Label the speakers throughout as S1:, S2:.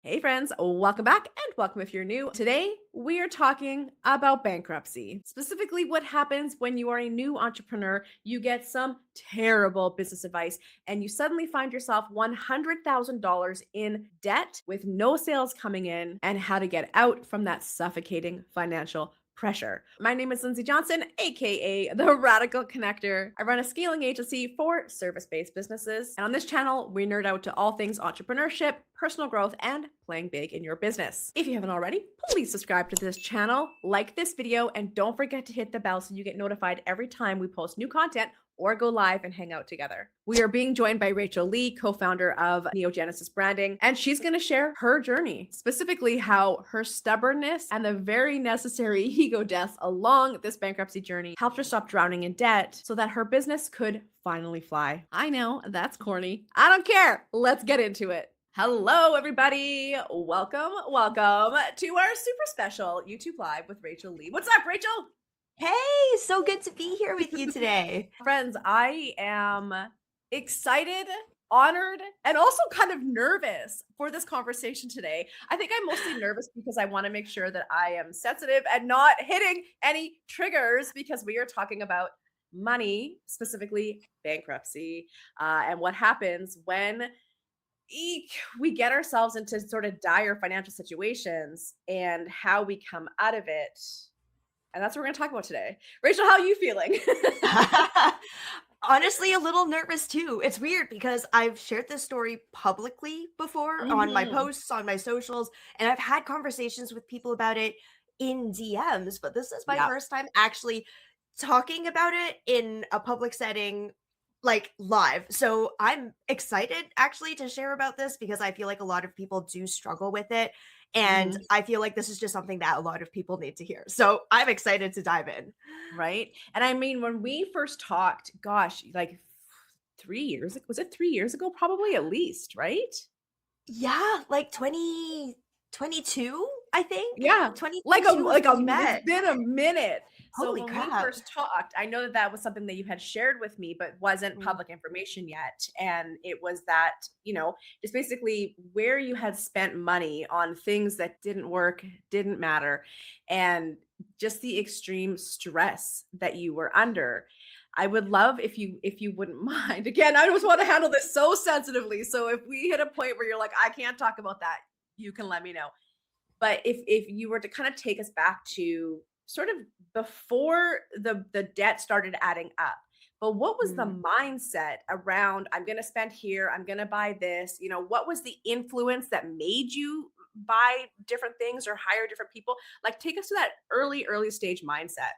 S1: Hey friends, welcome back and welcome if you're new. Today, we are talking about bankruptcy. Specifically, what happens when you are a new entrepreneur, you get some terrible business advice, and you suddenly find yourself $100,000 in debt with no sales coming in, and how to get out from that suffocating financial pressure. My name is Lindsay Johnson, aka the Radical Connector. I run a scaling agency for service based businesses. And on this channel, we nerd out to all things entrepreneurship, personal growth, and playing big in your business. If you haven't already, please subscribe to this channel, like this video, and don't forget to hit the bell so you get notified every time we post new content or go live and hang out together. We are being joined by Rachel Lee, co-founder of Neogenesis Branding, and she's going to share her journey, specifically how her stubbornness and the very necessary ego deaths along this bankruptcy journey helped her stop drowning in debt so that her business could finally fly. I know, that's corny. I don't care. Let's get into it. Hello, everybody. Welcome to our super special YouTube Live with Rachel Lee. What's up, Rachel?
S2: Hey, so good to be here with you today.
S1: Friends, I am excited, honored, and also kind of nervous for this conversation today. I think I'm mostly nervous because I want to make sure that I am sensitive and not hitting any triggers because we are talking about money, specifically bankruptcy, and what happens when we get ourselves into sort of dire financial situations and how we come out of it. And that's what we're going to talk about today. Rachel, how are you feeling?
S2: Honestly, a little nervous too. It's weird because I've shared this story publicly before on my
S1: Mhm.
S2: posts, on my socials, and I've had conversations with people about it in DMs, but this is my
S1: Yeah.
S2: first time actually talking about it in a public setting, like live. So I'm excited actually to share about this because I feel like a lot of people do struggle with it. And
S1: Mhm.
S2: I feel like this is just something that a lot of people need to hear. So I'm excited to dive in.
S1: Right. And I mean, when we first talked, gosh, like 3 years, was it 3 years ago? Probably at least, right?
S2: Yeah, like 2022, I think?
S1: Yeah, like a
S2: 2022 was
S1: like
S2: when
S1: a
S2: we
S1: it's
S2: met.
S1: been a minute. So
S2: Holy
S1: when we
S2: crap.
S1: first talked, I know that that was something that you had shared with me, but wasn't
S2: Mm.
S1: public information yet. And it was that, just basically where you had spent money on things that didn't work, didn't matter, and just the extreme stress that you were under. I would love if you wouldn't mind. Again, I just want to handle this so sensitively. So if we hit a point where you're like, I can't talk about that, you can let me know. But if you were to kind of take us back to sort of before the debt started adding up, but what was the
S2: Mm.
S1: mindset around I'm going to spend here, I'm going to buy this, what was the influence that made you buy different things or hire different people? Like take us to that early stage mindset.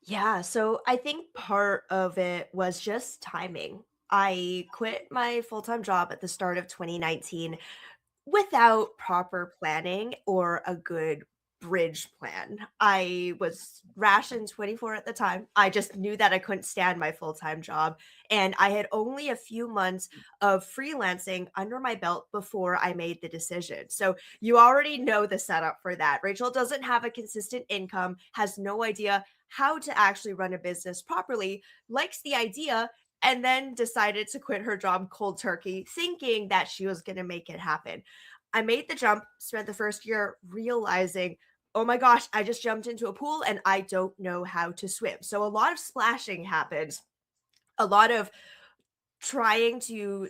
S2: Yeah, so I think part of it was just timing. I quit my full-time job at the start of 2019 without proper planning or a good bridge plan. I was rationed 24 at the time. I just knew that I couldn't stand my full-time job, and I had only a few months of freelancing under my belt before I made the decision. So you already know the setup for that. Rachel doesn't have a consistent income, has no idea how to actually run a business properly, likes the idea, and then decided to quit her job cold turkey, thinking that she was going to make it happen. I made the jump, spent the first year realizing, oh my gosh, I just jumped into a pool and I don't know how to swim. So a lot of splashing happens, a lot of trying to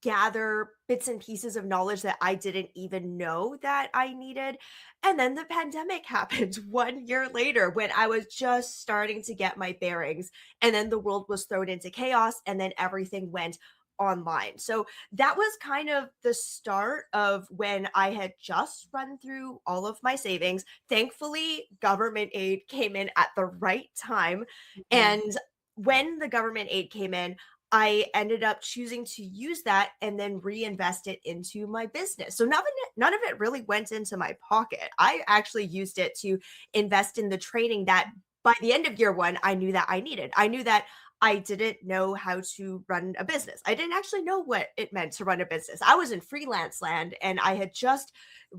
S2: gather bits and pieces of knowledge that I didn't even know that I needed. And then the pandemic happened 1 year later when I was just starting to get my bearings. And then the world was thrown into chaos and then everything went online. So that was kind of the start of when I had just run through all of my savings. Thankfully, government aid came in at the right time.
S1: Mhm.
S2: And when the government aid came in, I ended up choosing to use that and then reinvest it into my business. So none of it really went into my pocket. I actually used it to invest in the training that by the end of year one, I knew that I needed. I knew that I didn't know how to run a business. I didn't actually know what it meant to run a business. I was in freelance land and I had just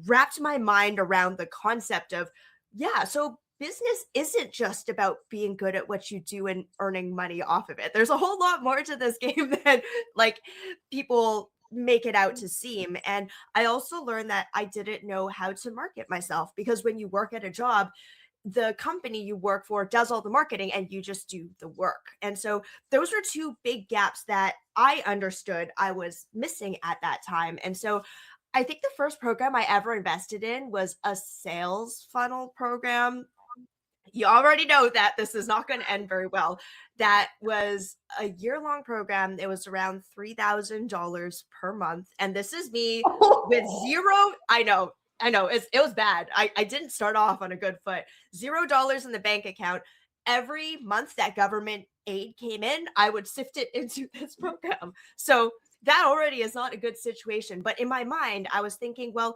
S2: wrapped my mind around the concept of, yeah, so business isn't just about being good at what you do and earning money off of it. There's a whole lot more to this game than like people make it out to seem. And I also learned that I didn't know how to market myself, because when you work at a job, the company you work for does all the marketing and you just do the work. And so those were two big gaps that I understood I was missing at that time. And so I think the first program I ever invested in was a sales funnel program. You already know that this is not going to end very well. That was a year-long program. It was around $3,000 per month. And this is me with zero. I know, it was bad. I didn't start off on a good foot. $0 in the bank account. Every month that government aid came in, I would sift it into this program. So that already is not a good situation. But in my mind, I was thinking, well,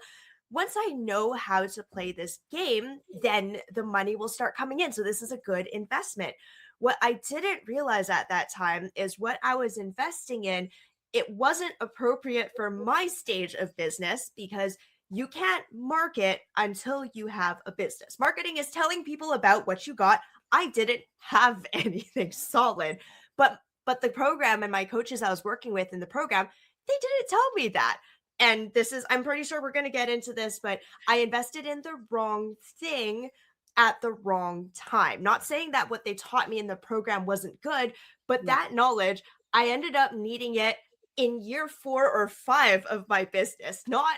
S2: once I know how to play this game, then the money will start coming in. So this is a good investment. What I didn't realize at that time is what I was investing in, it wasn't appropriate for my stage of business, because you can't market until you have a business. Marketing is telling people about what you got. I didn't have anything solid, but the program and my coaches I was working with in the program, they didn't tell me that. And this is, I'm pretty sure we're going to get into this, but I invested in the wrong thing at the wrong time. Not saying that what they taught me in the program wasn't good, but
S1: Yeah.
S2: that knowledge, I ended up needing it in year 4 or 5 of my business, not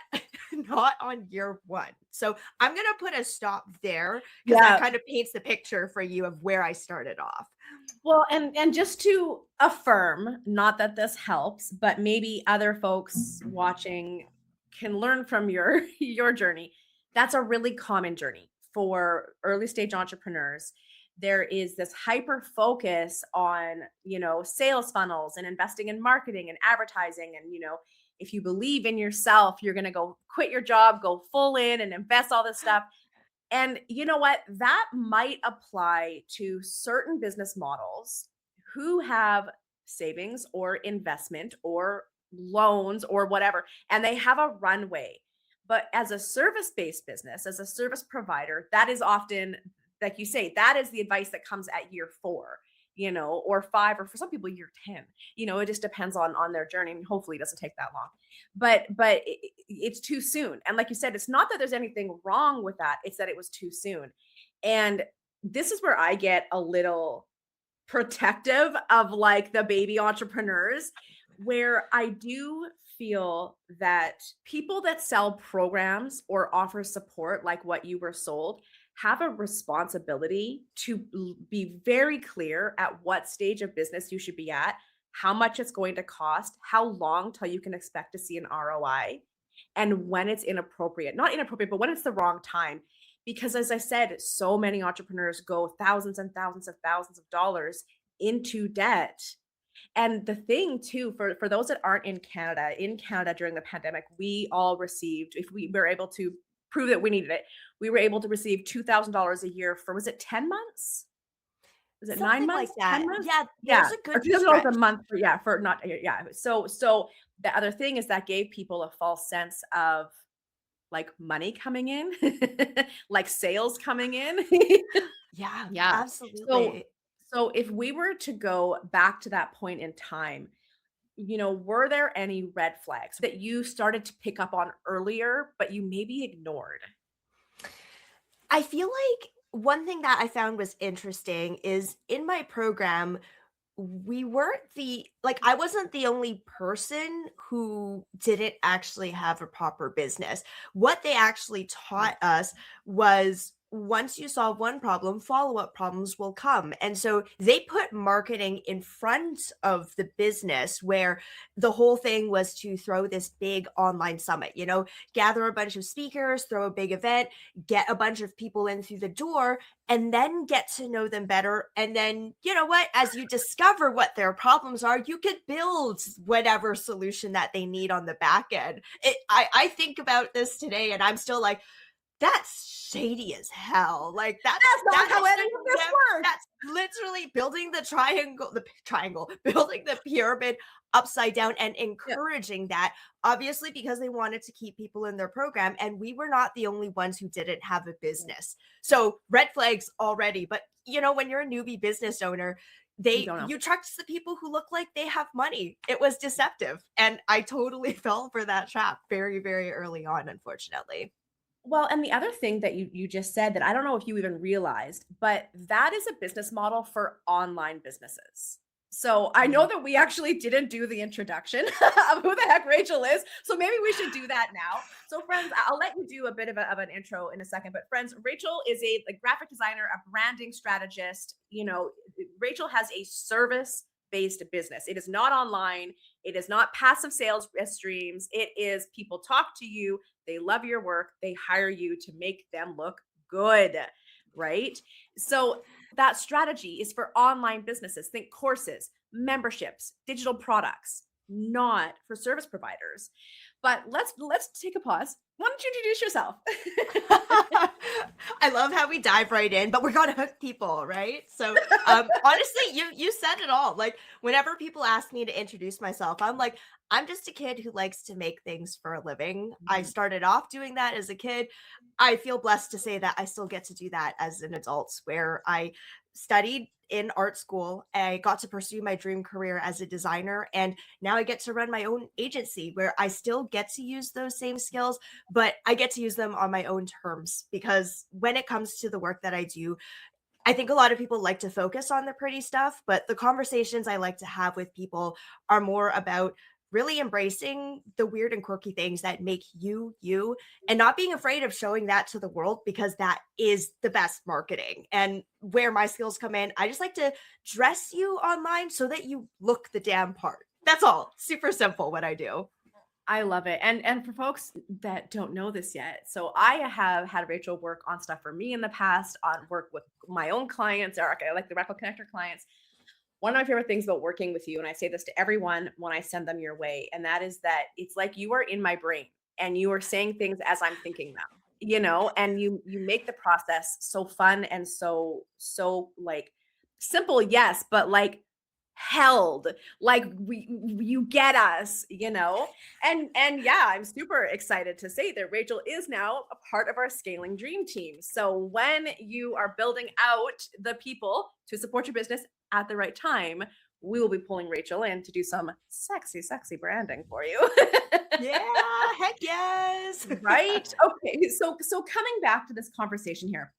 S2: not on year 1. So I'm going to put a stop there, because that
S1: Yeah.
S2: kind of paints the picture for you of where I started off.
S1: Well, and just to affirm, not that this helps, but maybe other folks watching can learn from your your journey. That's a really common journey for early stage entrepreneurs. There is this hyper focus on, sales funnels and investing in marketing and advertising, and if you believe in yourself, you're going to go quit your job, go full in and invest all this stuff. And you know what? That might apply to certain business models who have savings or investment or loans or whatever, and they have a runway. But as a service based business, as a service provider, that is often, like you say, that is the advice that comes at year 4, or 5, or for some people, year 10. It just depends on their journey. And hopefully it doesn't take that long. But it's too soon. And like you said, it's not that there's anything wrong with that, it's that it was too soon. And this is where I get a little protective of like the baby entrepreneurs, where I do feel that people that sell programs or offer support like what you were sold have a responsibility to be very clear at what stage of business you should be at, how much it's going to cost, how long till you can expect to see an ROI, and when it's inappropriate. Not inappropriate, but when it's the wrong time. Because as I said, so many entrepreneurs go thousands and thousands of dollars into debt. And the thing too, for those that aren't in Canada during the pandemic, we all received, if we were able to prove that we needed it, we were able to receive $2,000 a year for, was it 10 months? Was it 9
S2: Something like
S1: months? 10
S2: that.
S1: months?
S2: Yeah,
S1: Yeah,
S2: there's a
S1: or
S2: good
S1: $2,000 a
S2: stretch.
S1: month for, yeah, for not, yeah. So the other thing is that gave people a false sense of like money coming in, like sales coming in.
S2: Yeah,
S1: Yeah. So
S2: absolutely.
S1: so if we were to go back to that point in time, were there any red flags that you started to pick up on earlier, but you maybe ignored?
S2: I feel like one thing that I found was interesting is in my program, we weren't the like, I wasn't the only person who didn't actually have a proper business. What they actually taught us was, once you solve one problem, follow-up problems will come. And so they put marketing in front of the business, where the whole thing was to throw this big online summit, gather a bunch of speakers, throw a big event, get a bunch of people in through the door, and then get to know them better. And then, you know what? As you discover what their problems are, you could build whatever solution that they need on the back end. I think about this today and I'm still like, that's shady as hell. Like
S1: That's not
S2: that
S1: how any
S2: should
S1: of this
S2: never,
S1: works.
S2: that's literally building building the pyramid upside down and
S1: Yeah.
S2: encouraging that, obviously because they wanted to keep people in their program. And we were not the only ones who didn't have a business. So red flags already. But when you're a newbie business owner,
S1: You don't know.
S2: you trust the people who look like they have money. It was deceptive. And I totally fell for that trap very, very early on, unfortunately.
S1: Well, and the other thing that you just said that I don't know if you even realized, but that is a business model for online businesses. So I know
S2: Mm.
S1: that we actually didn't do the introduction of who the heck Rachel is. So maybe we should do that now. So friends, I'll let you do a bit of an intro in a second. But friends, Rachel is a graphic designer, a branding strategist. Rachel has a service based business. It is not online. It is not passive sales streams. It is people talk to you, they love your work, they hire you to make them look good, right? So that strategy is for online businesses. Think courses, memberships, digital products, not for service providers. But let's take a pause. Why don't you introduce yourself?
S2: I love how we dive right in, but we're gonna hook people, right? So honestly, you said it all. Like whenever people ask me to introduce myself, I'm like, I'm just a kid who likes to make things for a living. I
S1: Mhm.
S2: started off doing that as a kid. I feel blessed to say that I still get to do that as an adult, where I studied in art school. I got to pursue my dream career as a designer, and now I get to run my own agency where I still get to use those same skills, but I get to use them on my own terms. Because when it comes to the work that I do, I think a lot of people like to focus on the pretty stuff, but the conversations I like to have with people are more about really embracing the weird and quirky things that make you you, and not being afraid of showing that to the world, because that is the best marketing. And where my skills come in, I just like to dress you online so that you look the damn part. That's all. Super simple what I do.
S1: I love it. And for folks that don't know this yet, so I have had Rachel work on stuff for me in the past, on work with my own clients, or like the Record Connector clients. One of my favorite things about working with you, and I say this to everyone when I send them your way, and that is that it's like you are in my brain and you are saying things as I'm thinking them, and you make the process so fun and so like simple, yes, but like held, like you get us, and yeah, I'm super excited to say that Rachel is now a part of our scaling dream team. So when you are building out the people to support your business at the right time, we will be pulling Rachel in to do some sexy branding for you.
S2: Yeah, heck yes.
S1: Right? Okay. So coming back to this conversation here.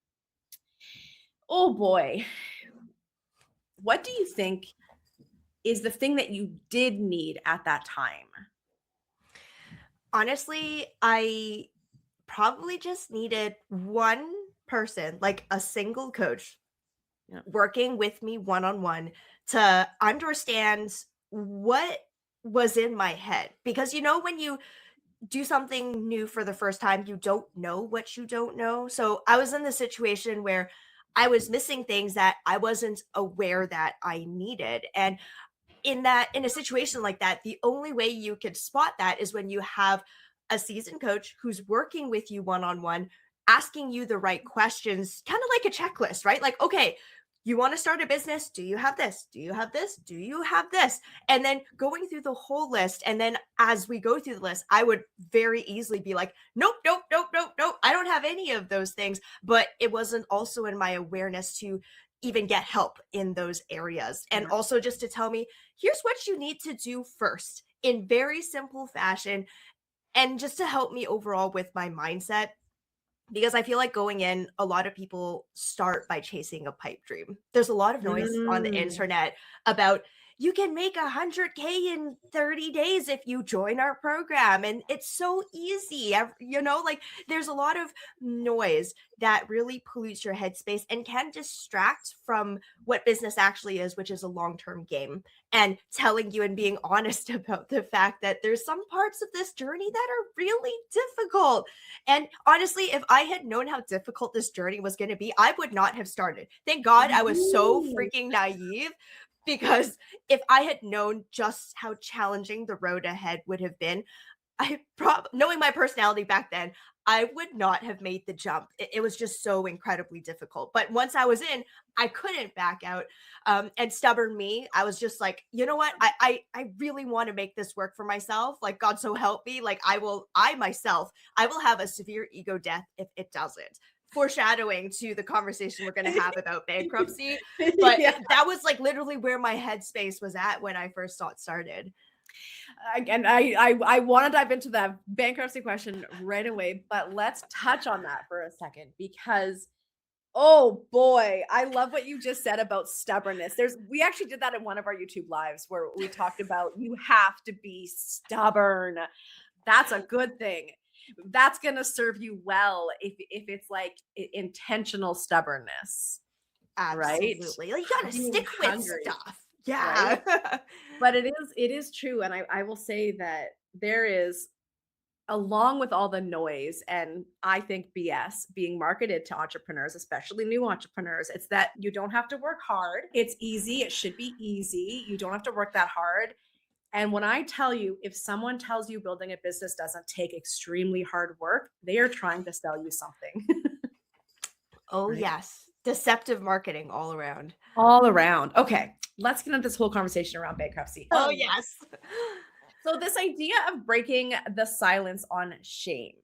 S1: Oh boy. What do you think is the thing that you did need at that time?
S2: Honestly, I probably just needed one person, like a single coach,
S1: Yeah.
S2: working with me one on one to understand what was in my head. Because, when you do something new for the first time, you don't know what you don't know. So I was in the situation where I was missing things that I wasn't aware that I needed. And in a situation like that, the only way you could spot that is when you have a seasoned coach who's working with you one on one, asking you the right questions, kind of like a checklist, right? Like, okay, you want to start a business? Do you have this? Do you have this? Do you have this? And then going through the whole list. And then as we go through the list, I would very easily be like, nope, nope, nope, nope, nope. I don't have any of those things. But it wasn't also in my awareness to even get help in those areas. And
S1: Yeah.
S2: also just to tell me, here's what you need to do first in very simple fashion, and just to help me overall with my mindset, because I feel like going in, a lot of people start by chasing a pipe dream. There's a lot of noise on the
S1: Mm.
S2: internet about you can make 100K in 30 days if you join our program. And it's so easy. Like there's a lot of noise that really pollutes your headspace and can distract from what business actually is, which is a long term game. And telling you and being honest about the fact that there's some parts of this journey that are really difficult. And honestly, if I had known how difficult this journey was going to be, I would not have started. Thank God I was so
S1: Ooh.
S2: freaking naive, because if I had known just how challenging the road ahead would have been, knowing my personality back then, I would not have made the jump. It was just so incredibly difficult. But once I was in, I couldn't back out. And stubborn me, I was just like, you know what? I really want to make this work for myself. Like God so help me. Like I myself, I will have a severe ego death if it doesn't. foreshadowing to the conversation we're going to have about bankruptcy, but
S1: Yeah.
S2: that was like literally where my headspace was at when I first got started.
S1: Again, I want to dive into that bankruptcy question right away, but let's touch on that for a second because oh boy, I love what you just said about stubbornness. We actually did that in one of our YouTube lives where we talked about you have to be stubborn. That's a good thing. That's going to serve you well if it's like intentional stubbornness, right?
S2: Absolutely. Like, you got to
S1: Being
S2: stick with
S1: hungry,
S2: stuff.
S1: right?
S2: Yeah.
S1: But it is true, and I will say that there is, along with all the noise and I think BS being marketed to entrepreneurs, especially new entrepreneurs, it's that you don't have to work hard. It's easy. It should be easy. You don't have to work that hard. And when I tell you, if someone tells you building a business doesn't take extremely hard work, they are trying to sell you something.
S2: Oh,
S1: Right?
S2: yes. Deceptive marketing all around.
S1: All around. Okay, let's get into this whole conversation around bankruptcy.
S2: Oh, yes.
S1: So, this idea of breaking the silence on shame,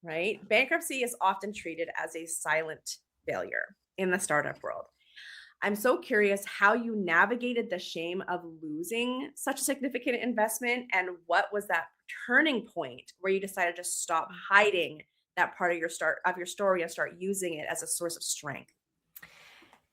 S1: right? Bankruptcy is often treated as a silent failure in the startup world. I'm so curious how you navigated the shame of losing such a significant investment and what was that turning point where you decided to stop hiding that part of your story and start using it as a source of strength.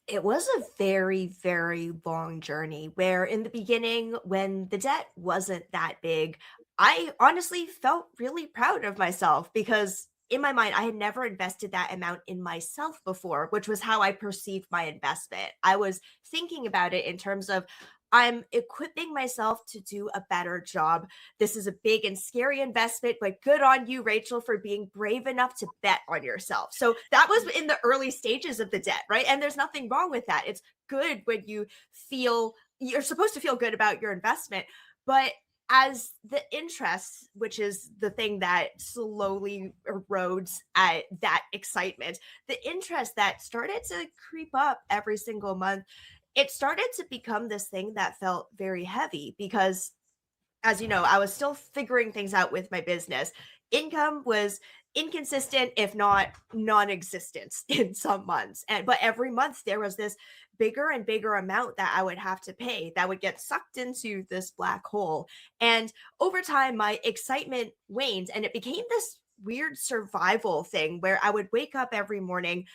S2: It was a very, very long journey where in the beginning, when the debt wasn't that big, I honestly felt really proud of myself because in my mind, I had never invested that amount in myself before, which was how I perceived my investment. I was thinking about it in terms of I'm equipping myself to do a better job. This is a big and scary investment, but good on you, Rachel, for being brave enough to bet on yourself. So that was in the early stages of the debt, right? And there's nothing wrong with that. It's good when you feel you're supposed to feel good about your investment. But as the interest, which is the thing that slowly erodes at that excitement, the interest that started to creep up every single month, it started to become this thing that felt very heavy because as you know, I was still figuring things out with my business. Income was inconsistent, if not non-existent in some months. And but every month there was this bigger and bigger amount that I would have to pay that would get sucked into this black hole. And over time, my excitement waned and it became this weird survival thing where I would wake up every morning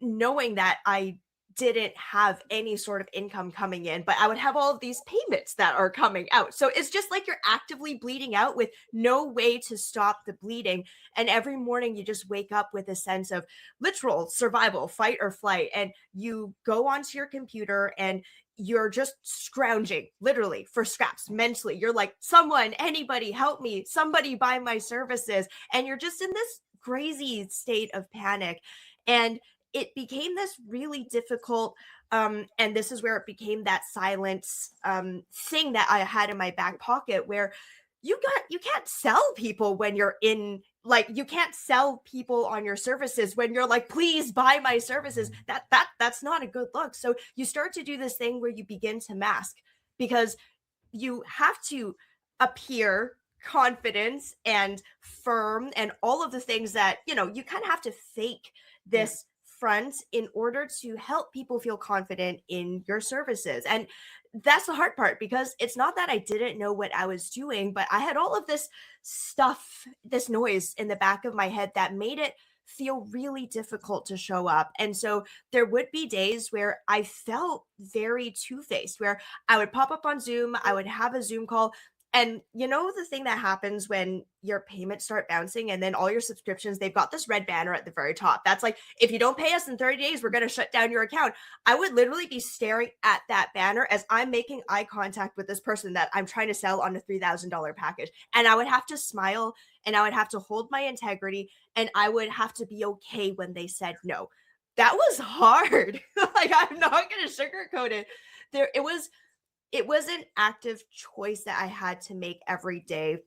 S2: knowing that I didn't have any sort of income coming in, but I would have all of these payments that are coming out. So it's just like you're actively bleeding out with no way to stop the bleeding. And every morning you just wake up with a sense of literal survival, fight or flight. And you go onto your computer and you're just scrounging literally for scraps mentally. You're like, someone, anybody, help me, somebody buy my services. And you're just in this crazy state of panic. And it became this really difficult and this is where it became that silence thing that I had in my back pocket where you can't sell people when you're in like you can't sell people on your services when you're like please buy my services that's not a good look. So you start to do this thing where you begin to mask because you have to appear confident and firm and all of the things that you kind of have to fake
S1: Yeah.
S2: this front in order to help people feel confident in your services. And that's the hard part because it's not that I didn't know what I was doing, but I had all of this stuff, this noise in the back of my head that made it feel really difficult to show up. And so there would be days where I felt very two-faced, where I would pop up on Zoom, I would have a Zoom call, and you know the thing that happens when your payments start bouncing and then all your subscriptions, they've got this red banner at the very top. That's like, if you don't pay us in 30 days, we're going to shut down your account. I would literally be staring at that banner as I'm making eye contact with this person that I'm trying to sell on a $3,000 package. And I would have to smile and I would have to hold my integrity and I would have to be okay when they said no. That was hard. Like, I'm not going to sugarcoat it. It was an active choice that I had to make every day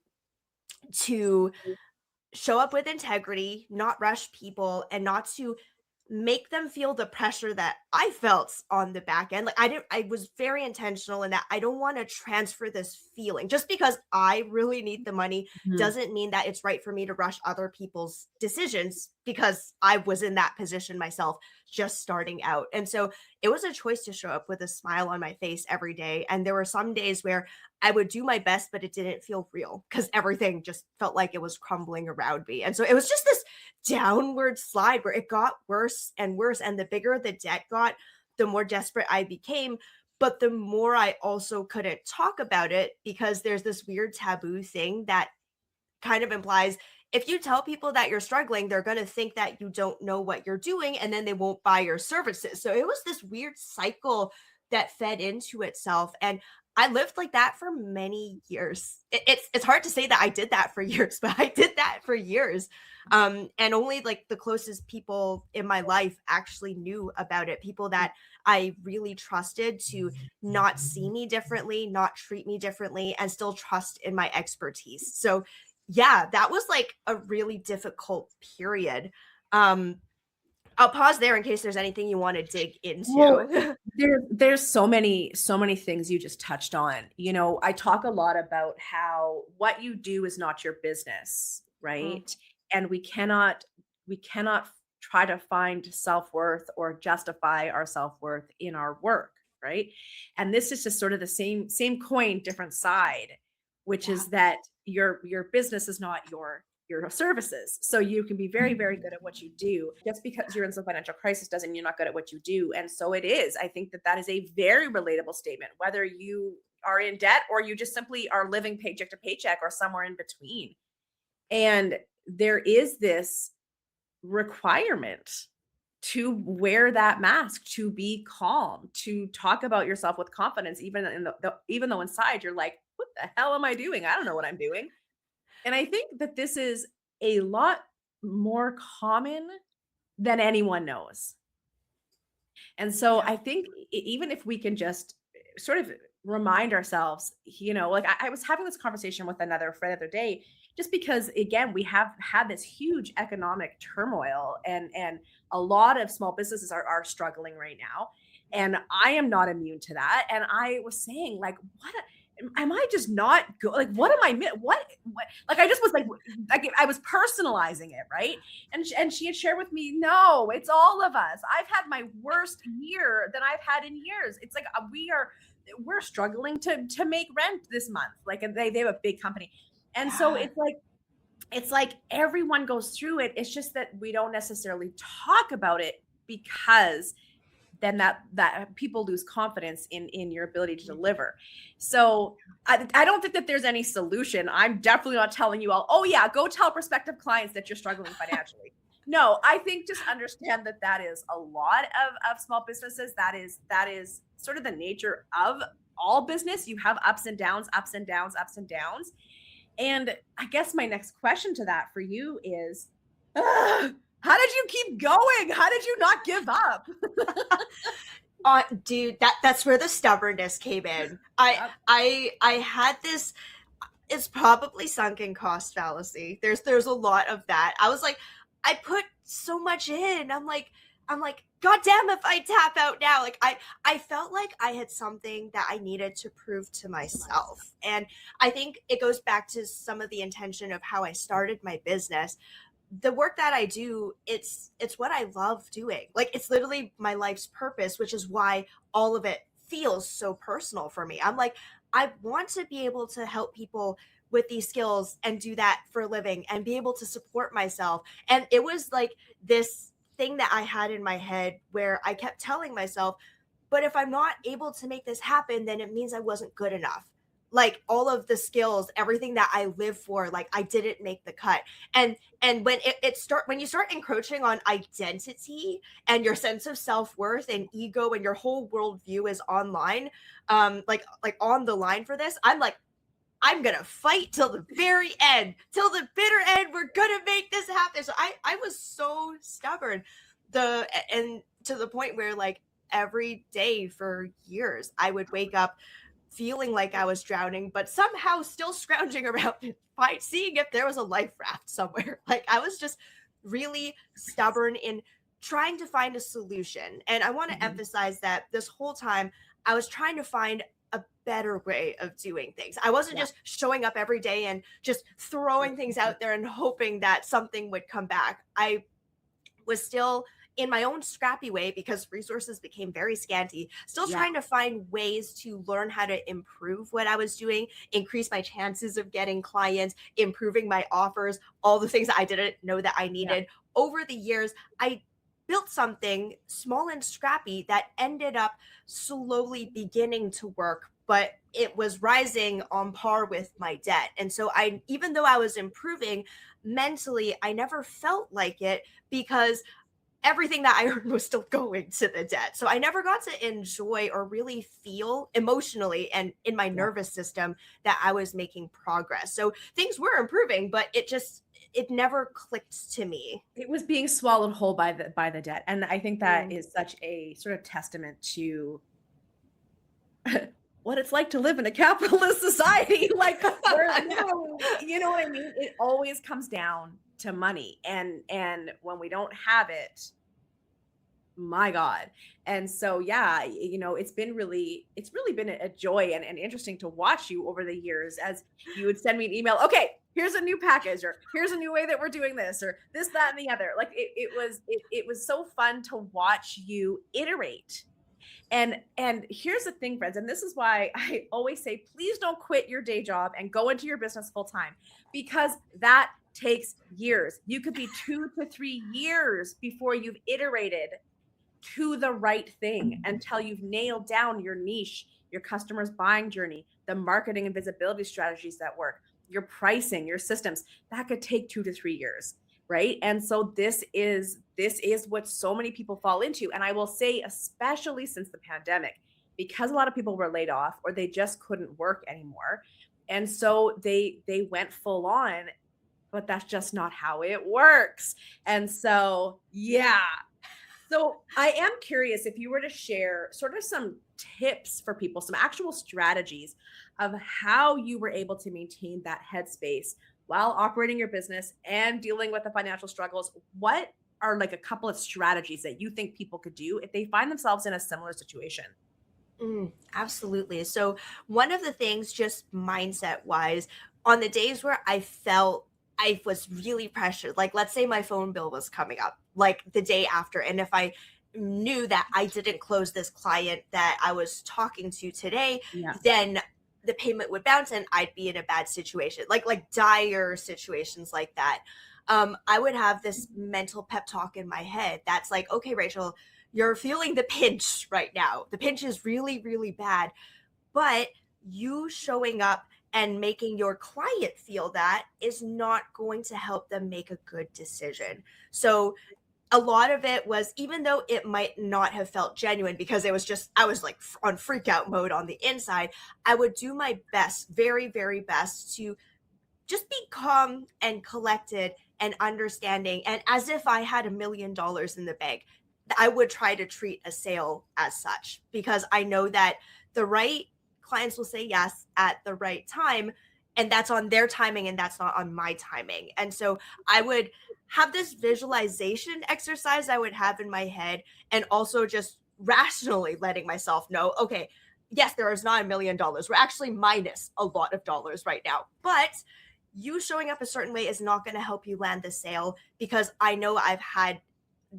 S2: to show up with integrity, not rush people, and not to make them feel the pressure that I felt on the back end. Like I was very intentional in that I don't want to transfer this feeling. Just because I really need the money
S1: Mhm.
S2: doesn't mean that it's right for me to rush other people's decisions because I was in that position myself, just starting out. And so it was a choice to show up with a smile on my face every day. And there were some days where I would do my best, but it didn't feel real because everything just felt like it was crumbling around me. And so it was just this downward slide where it got worse and worse. And the bigger the debt got, the more desperate I became. But the more I also couldn't talk about it because there's this weird taboo thing that kind of implies if you tell people that you're struggling, they're going to think that you don't know what you're doing and then they won't buy your services. So it was this weird cycle that fed into itself. And I lived like that for many years. It's hard to say that I did that for years, but I did that for years. And only like the closest people in my life actually knew about it. People that I really trusted to not see me differently, not treat me differently, and still trust in my expertise. So yeah, that was like a really difficult period. Um, I'll pause there in case there's anything you want to dig
S1: Well,
S2: into.
S1: there's so many things you just touched on. You know, I talk a lot about how what you do is not your business,
S2: Mm,
S1: right? And we cannot try to find self-worth or justify our self-worth in our work, right? And this is just sort of the same coin, different side, which
S2: yeah.
S1: is that your business is not your services. So you can be very, very good at what you do. Just because you're in some financial crisis doesn't mean you're not good at what you do. And so it is. I think that that is a very relatable statement, whether you are in debt or you just simply are living paycheck to paycheck or somewhere in between. And there is this requirement to wear that mask, to be calm, to talk about yourself with confidence, even in even though inside you're like, what the hell am I doing? I don't know what I'm doing. And I think that this is a lot more common than anyone knows. And so
S2: Yeah.
S1: I think even if we can just sort of remind ourselves, you know, like I was having this conversation with another friend the other day, just because again, we have had this huge economic turmoil and a lot of small businesses are struggling right now. And I am not immune to that. And I was saying, like, am I just not good? Like, what am I, what, like, I just was like I was personalizing it, right? And she had shared with me, no, it's all of us. I've had my worst year that I've had in years. It's like we're struggling to make rent this month. Like, and they have a big company, and so
S2: Yeah.
S1: it's like everyone goes through it. It's just that we don't necessarily talk about it because then that people lose confidence in your ability to deliver. So I don't think that there's any solution. I'm definitely not telling you all, oh yeah, go tell prospective clients that you're struggling financially. No, I think just understand that that is a lot of small businesses. That is sort of the nature of all business. You have ups and downs, ups and downs, ups and downs. And I guess my next question to that for you is, how did you keep going? How did you not give up?
S2: Dude, that's where the stubbornness came in.
S1: Yep.
S2: I had this, it's probably sunken cost fallacy. There's a lot of that. I was like, I put so much in. I'm like, God damn, if I tap out now. Like I felt like I had something that I needed to prove to myself. And I think it goes back to some of the intention of how I started my business. The work that I do, it's what I love doing. Like it's literally my life's purpose, which is why all of it feels so personal for me. I'm like, I want to be able to help people with these skills and do that for a living and be able to support myself. And it was like this thing that I had in my head where I kept telling myself, but if I'm not able to make this happen, then it means I wasn't good enough. Like all of the skills, everything that I live for, like I didn't make the cut. And when when you start encroaching on identity and your sense of self-worth and ego and your whole worldview is online, like on the line for this, I'm like, I'm gonna fight till the very end, till the bitter end. We're gonna make this happen. So I was so stubborn, and to the point where like every day for years I would wake up feeling like I was drowning, but somehow still scrounging around and seeing if there was a life raft somewhere. Like I was just really stubborn in trying to find a solution. And I want to
S1: Mhm.
S2: emphasize that this whole time I was trying to find a better way of doing things. I wasn't
S1: Yeah.
S2: just showing up every day and just throwing things out there and hoping that something would come back. I was still in my own scrappy way because resources became very scanty, still
S1: Yeah.
S2: trying to find ways to learn how to improve what I was doing, increase my chances of getting clients, improving my offers, all the things that I didn't know that I
S1: Yeah.
S2: needed. Over the years, I built something small and scrappy that ended up slowly beginning to work, but it was rising on par with my debt. And so I, even though I was improving mentally, I never felt like it because everything that I earned was still going to the debt. So I never got to enjoy or really feel emotionally and in my
S1: Yeah.
S2: nervous system that I was making progress. So things were improving, but it never clicked to me.
S1: It was being swallowed whole by the debt. And I think that
S2: Mm,
S1: is such a sort of testament to what it's like to live in a capitalist society. Like where literally, you know what I mean? It always comes down to money. And when we don't have it, my God. And so yeah, it's really been a joy and interesting to watch you over the years as you would send me an email. Okay, here's a new package, or here's a new way that we're doing this, or this, that, and the other. Like it was so fun to watch you iterate. And here's the thing, friends, and this is why I always say, please don't quit your day job and go into your business full time, because that takes years. You could be 2 to 3 years before you've iterated to the right thing until you've nailed down your niche, your customer's buying journey, the marketing and visibility strategies that work, your pricing, your systems. That could take 2 to 3 years, right? And so this is what so many people fall into. And I will say, especially since the pandemic, because a lot of people were laid off or they just couldn't work anymore. And so they went full on, but that's just not how it works. And so, yeah, so I am curious if you were to share sort of some tips for people, some actual strategies of how you were able to maintain that headspace while operating your business and dealing with the financial struggles. What are like a couple of strategies that you think people could do if they find themselves in a similar situation?
S2: absolutely. So, one of the things, just mindset wise, on the days where I felt I was really pressured, like let's say my phone bill was coming up like the day after, and if I knew that I didn't close this client that I was talking to today,
S1: Yeah.
S2: then the payment would bounce and I'd be in a bad situation, like dire situations like that. I would have this mental pep talk in my head that's like, okay, Rachel, you're feeling the pinch right now. The pinch is really, really bad, but you showing up and making your client feel that is not going to help them make a good decision. So a lot of it was, even though it might not have felt genuine because it was just, I was like on freak out mode on the inside, I would do my best, very, very best, to just be calm and collected and understanding. And as if I had $1 million in the bank, I would try to treat a sale as such, because I know that the right clients will say yes at the right time. And that's on their timing and that's not on my timing. And so I would have this visualization exercise I would have in my head, and also just rationally letting myself know, okay, yes, there is not $1 million. We're actually minus a lot of dollars right now. But you showing up a certain way is not going to help you land the sale, because I know I've had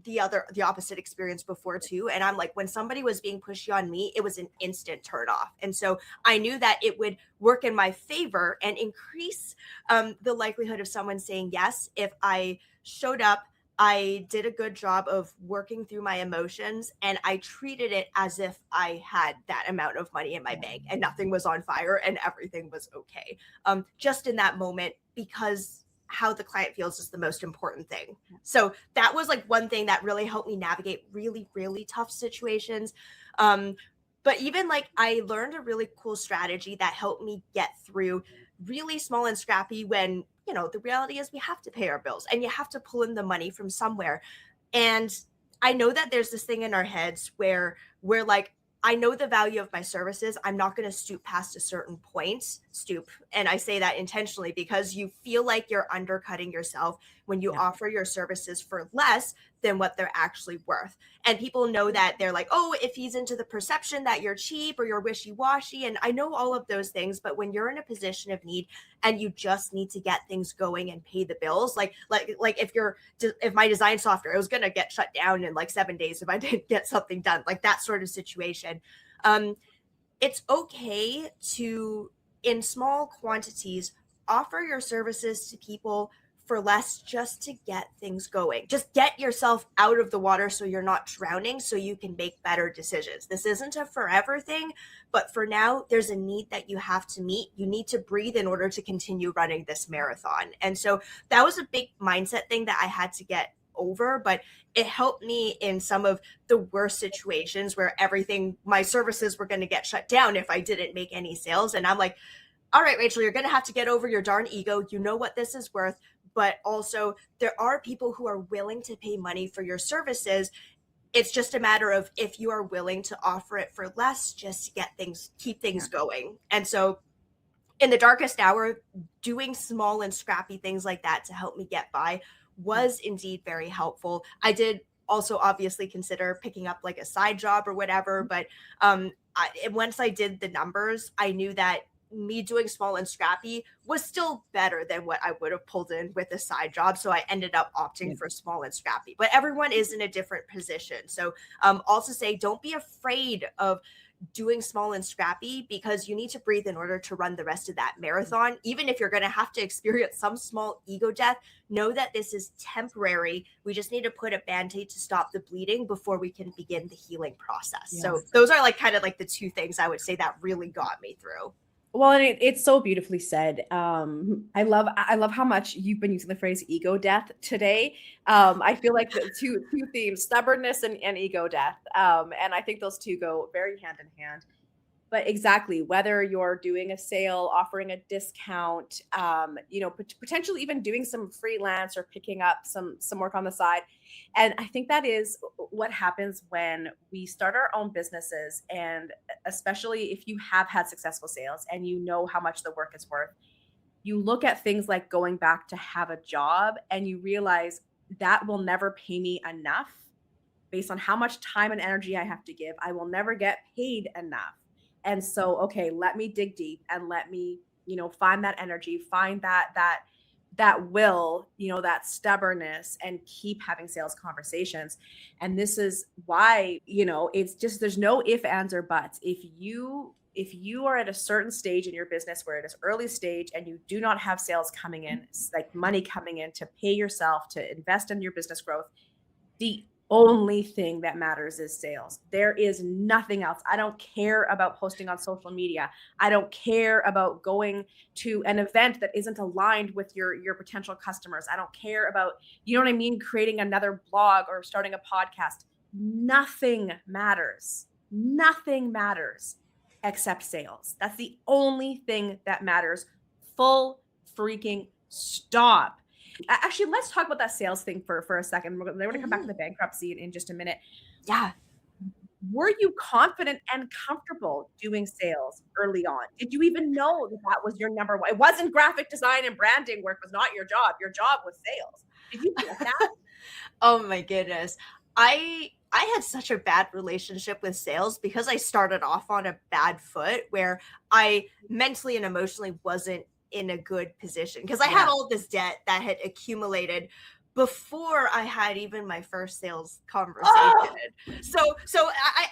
S2: the opposite experience before too. And I'm like, when somebody was being pushy on me, it was an instant turn off. And so I knew that it would work in my favor and increase the likelihood of someone saying yes if I showed up, I did a good job of working through my emotions, and I treated it as if I had that amount of money in my bank and nothing was on fire and everything was okay. Just in that moment, because how the client feels is the most important thing. So that was like one thing that really helped me navigate really, really tough situations. Um, but even like I learned a really cool strategy that helped me get through really small and scrappy when, the reality is we have to pay our bills and you have to pull in the money from somewhere. And I know that there's this thing in our heads where we're like, I know the value of my services. I'm not going to stoop past a certain point stoop. And I say that intentionally because you feel like you're undercutting yourself when you
S1: Yeah.
S2: offer your services for less than what they're actually worth. And people know that. They're like, oh, if he's into the perception that you're cheap or you're wishy-washy. And I know all of those things, but when you're in a position of need and you just need to get things going and pay the bills, like if my design software, it was going to get shut down in like 7 days if I didn't get something done, like that sort of situation. It's okay to, in small quantities, offer your services to people for less just to get things going. Just get yourself out of the water so you're not drowning, so you can make better decisions. This isn't a forever thing, but for now, there's a need that you have to meet. You need to breathe in order to continue running this marathon. And so that was a big mindset thing that I had to get over, but it helped me in some of the worst situations where my services were going to get shut down if I didn't make any sales. And I'm like, all right, Rachel, you're going to have to get over your darn ego. You know what this is worth. But also, there are people who are willing to pay money for your services. It's just a matter of if you are willing to offer it for less just to keep things going. And so in the darkest hour, doing small and scrappy things like that to help me get by was indeed very helpful. I did also obviously consider picking up like a side job or whatever, but once I did the numbers, I knew that me doing small and scrappy was still better than what I would have pulled in with a side job. So I ended up opting for small and scrappy, but everyone is in a different position. So also say, don't be afraid of doing small and scrappy, because you need to breathe in order to run the rest of that marathon. Even if you're going to have to experience some small ego death, know that this is temporary. We just need to put a band-aid to stop the bleeding before we can begin the healing process. Yes. So those are like kind of like the two things I would say that really got me through.
S1: Well, and it's so beautifully said. I love how much you've been using the phrase ego death today. I feel like the two themes, stubbornness and ego death. And I think those two go very hand in hand. But exactly, whether you're doing a sale, offering a discount, potentially even doing some freelance or picking up some work on the side. And I think that is what happens when we start our own businesses. And especially if you have had successful sales and you know how much the work is worth, you look at things like going back to have a job and you realize that will never pay me enough based on how much time and energy I have to give. I will never get paid enough. And so, okay, let me dig deep and let me, find that energy, find that will, that stubbornness, and keep having sales conversations. And this is why, it's just, there's no if, ands, or buts. If you are at a certain stage in your business where it is early stage and you do not have sales coming in, like money coming in to pay yourself, to invest in your business growth, the only thing that matters is sales. There is nothing else. I don't care about posting on social media. I don't care about going to an event that isn't aligned with your potential customers. I don't care about, creating another blog or starting a podcast. Nothing matters. Nothing matters except sales. That's the only thing that matters. Full freaking stop. Actually, let's talk about that sales thing for a second. We're going to come back to the bankruptcy in just a minute.
S2: Yeah.
S1: Were you confident and comfortable doing sales early on? Did you even know that was your number one? It wasn't graphic design and branding work was not your job. Your job was sales. Did you get that?
S2: Oh my goodness. I had such a bad relationship with sales because I started off on a bad foot where I mentally and emotionally wasn't in a good position because I had all of this debt that had accumulated before I had even my first sales conversation. So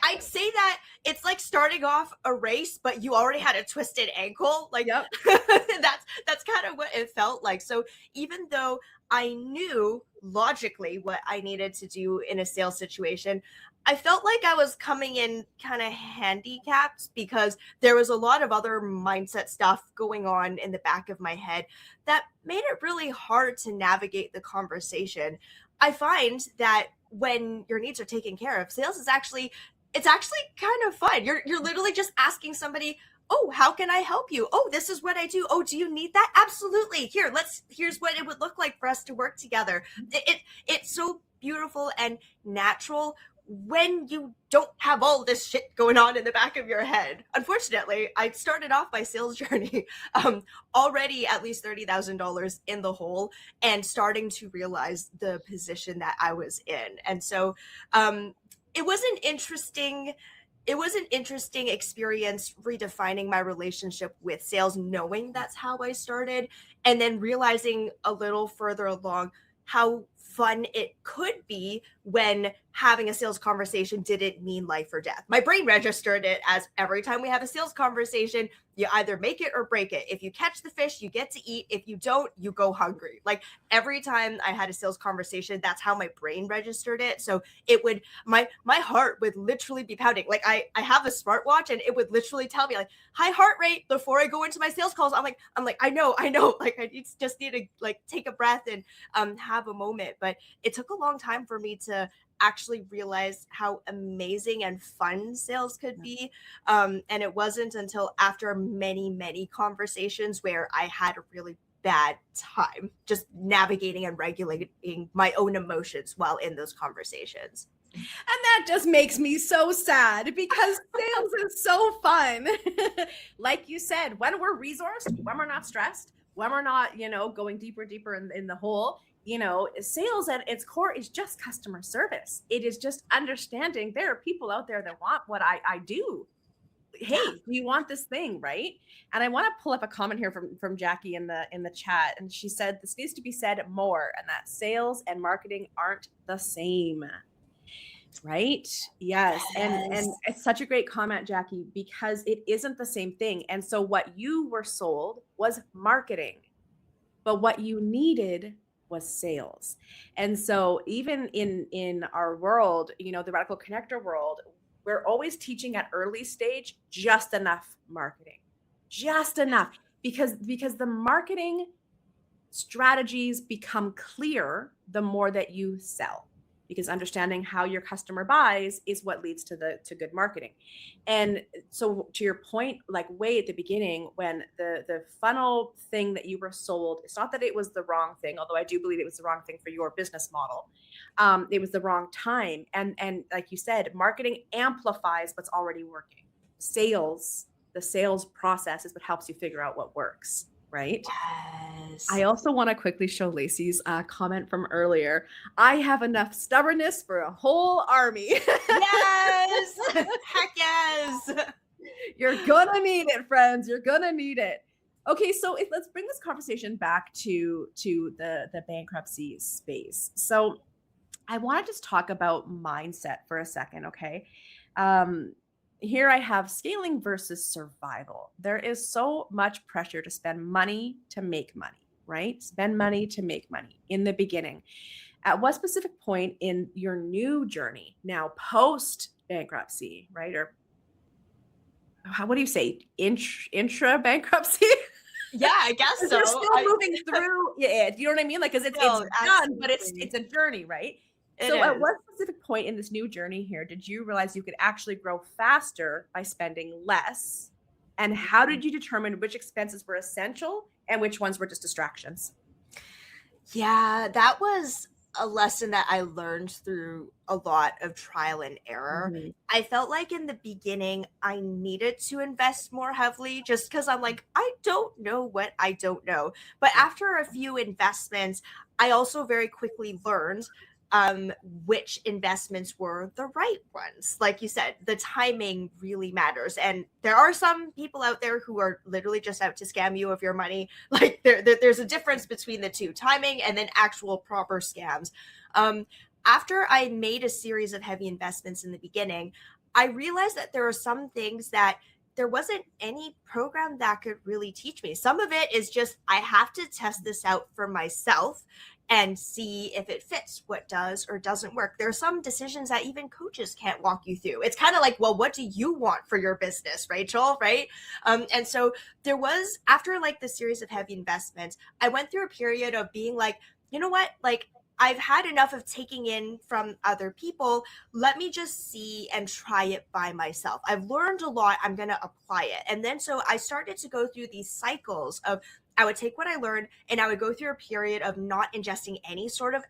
S2: I'd say that it's like starting off a race, but you already had a twisted ankle. Like,
S1: yep.
S2: that's kind of what it felt like. So even though I knew logically what I needed to do in a sales situation, I felt like I was coming in kind of handicapped because there was a lot of other mindset stuff going on in the back of my head that made it really hard to navigate the conversation. I find that when your needs are taken care of, sales is actually kind of fun. You're literally just asking somebody, oh, how can I help you? Oh, this is what I do. Oh, do you need that? Absolutely. Here's what it would look like for us to work together. It's so beautiful and natural when you don't have all this shit going on in the back of your head. Unfortunately, I started off my sales journey already at least $30,000 in the hole and starting to realize the position that I was in. And so um, it was an interesting experience redefining my relationship with sales, knowing that's how I started, and then realizing a little further along how fun it could be when having a sales conversation didn't mean life or death. My brain registered it as every time we have a sales conversation, you either make it or break it. If you catch the fish, you get to eat. If you don't, you go hungry. Like every time I had a sales conversation, that's how my brain registered it. So it would, my heart would literally be pounding. Like I have a smartwatch and it would literally tell me like high heart rate before I go into my sales calls. I'm like, I know. Like just need to like take a breath and have a moment. But it took a long time for me to actually realize how amazing and fun sales could be. And it wasn't until after many conversations where I had a really bad time just navigating and regulating my own emotions while in those conversations.
S1: And that just makes me so sad because sales is so fun. Like you said, when we're resourced, when we're not stressed, when we're not, going deeper in the hole, sales at its core is just customer service. It is just understanding there are people out there that want what I do. Hey, do you want this thing, right? And I want to pull up a comment here from Jackie in the chat, and she said this needs to be said more, and that sales and marketing aren't the same. Right? Yes. And it's such a great comment, Jackie, because it isn't the same thing. And so what you were sold was marketing, but what you needed was sales. And so even in our world, the radical connector world, we're always teaching at early stage just enough marketing, just enough, because the marketing strategies become clear the more that you sell, because understanding how your customer buys is what leads to good marketing. And so to your point, like way at the beginning, when the funnel thing that you were sold, it's not that it was the wrong thing, although I do believe it was the wrong thing for your business model. It was the wrong time. And like you said, marketing amplifies what's already working. The sales process is what helps you figure out what works. Right?
S2: Yes.
S1: I also want to quickly show Lacey's comment from earlier. I have enough stubbornness for a whole army.
S2: Yes. Heck yes.
S1: You're gonna need it, friends. You're gonna need it. Okay, so let's bring this conversation back to the bankruptcy space. So I want to just talk about mindset for a second, okay? Here I have scaling versus survival. There is so much pressure to spend money to make money, right? Spend money to make money in the beginning. At what specific point in your new journey, now post bankruptcy, right? Or what do you say? Intra bankruptcy?
S2: Yeah, I guess so.
S1: You're still moving through it. You know what I mean? Like, because it's done, but it's a journey, right? So at what specific point in this new journey here did you realize you could actually grow faster by spending less? And how did you determine which expenses were essential and which ones were just distractions?
S2: Yeah, that was a lesson that I learned through a lot of trial and error.
S1: Mm-hmm.
S2: I felt like in the beginning, I needed to invest more heavily just because I'm like, I don't know what I don't know. But after a few investments, I also very quickly learned which investments were the right ones. Like you said, the timing really matters. And there are some people out there who are literally just out to scam you of your money. Like there's a difference between the two, timing and then actual proper scams. After I made a series of heavy investments in the beginning, I realized that there are some things that there wasn't any program that could really teach me. Some of it is just, I have to test this out for myself and see if it fits what does or doesn't work. There are some decisions that even coaches can't walk you through. It's kind of like, well, what do you want for your business, Rachel? Right. And so there was, after like the series of heavy investments, I went through a period of being like, you know what, like I've had enough of taking in from other people. Let me just see and try it by myself. I've learned a lot. I'm going to apply it. And then so I started to go through these cycles of I would take what I learned and I would go through a period of not ingesting any sort of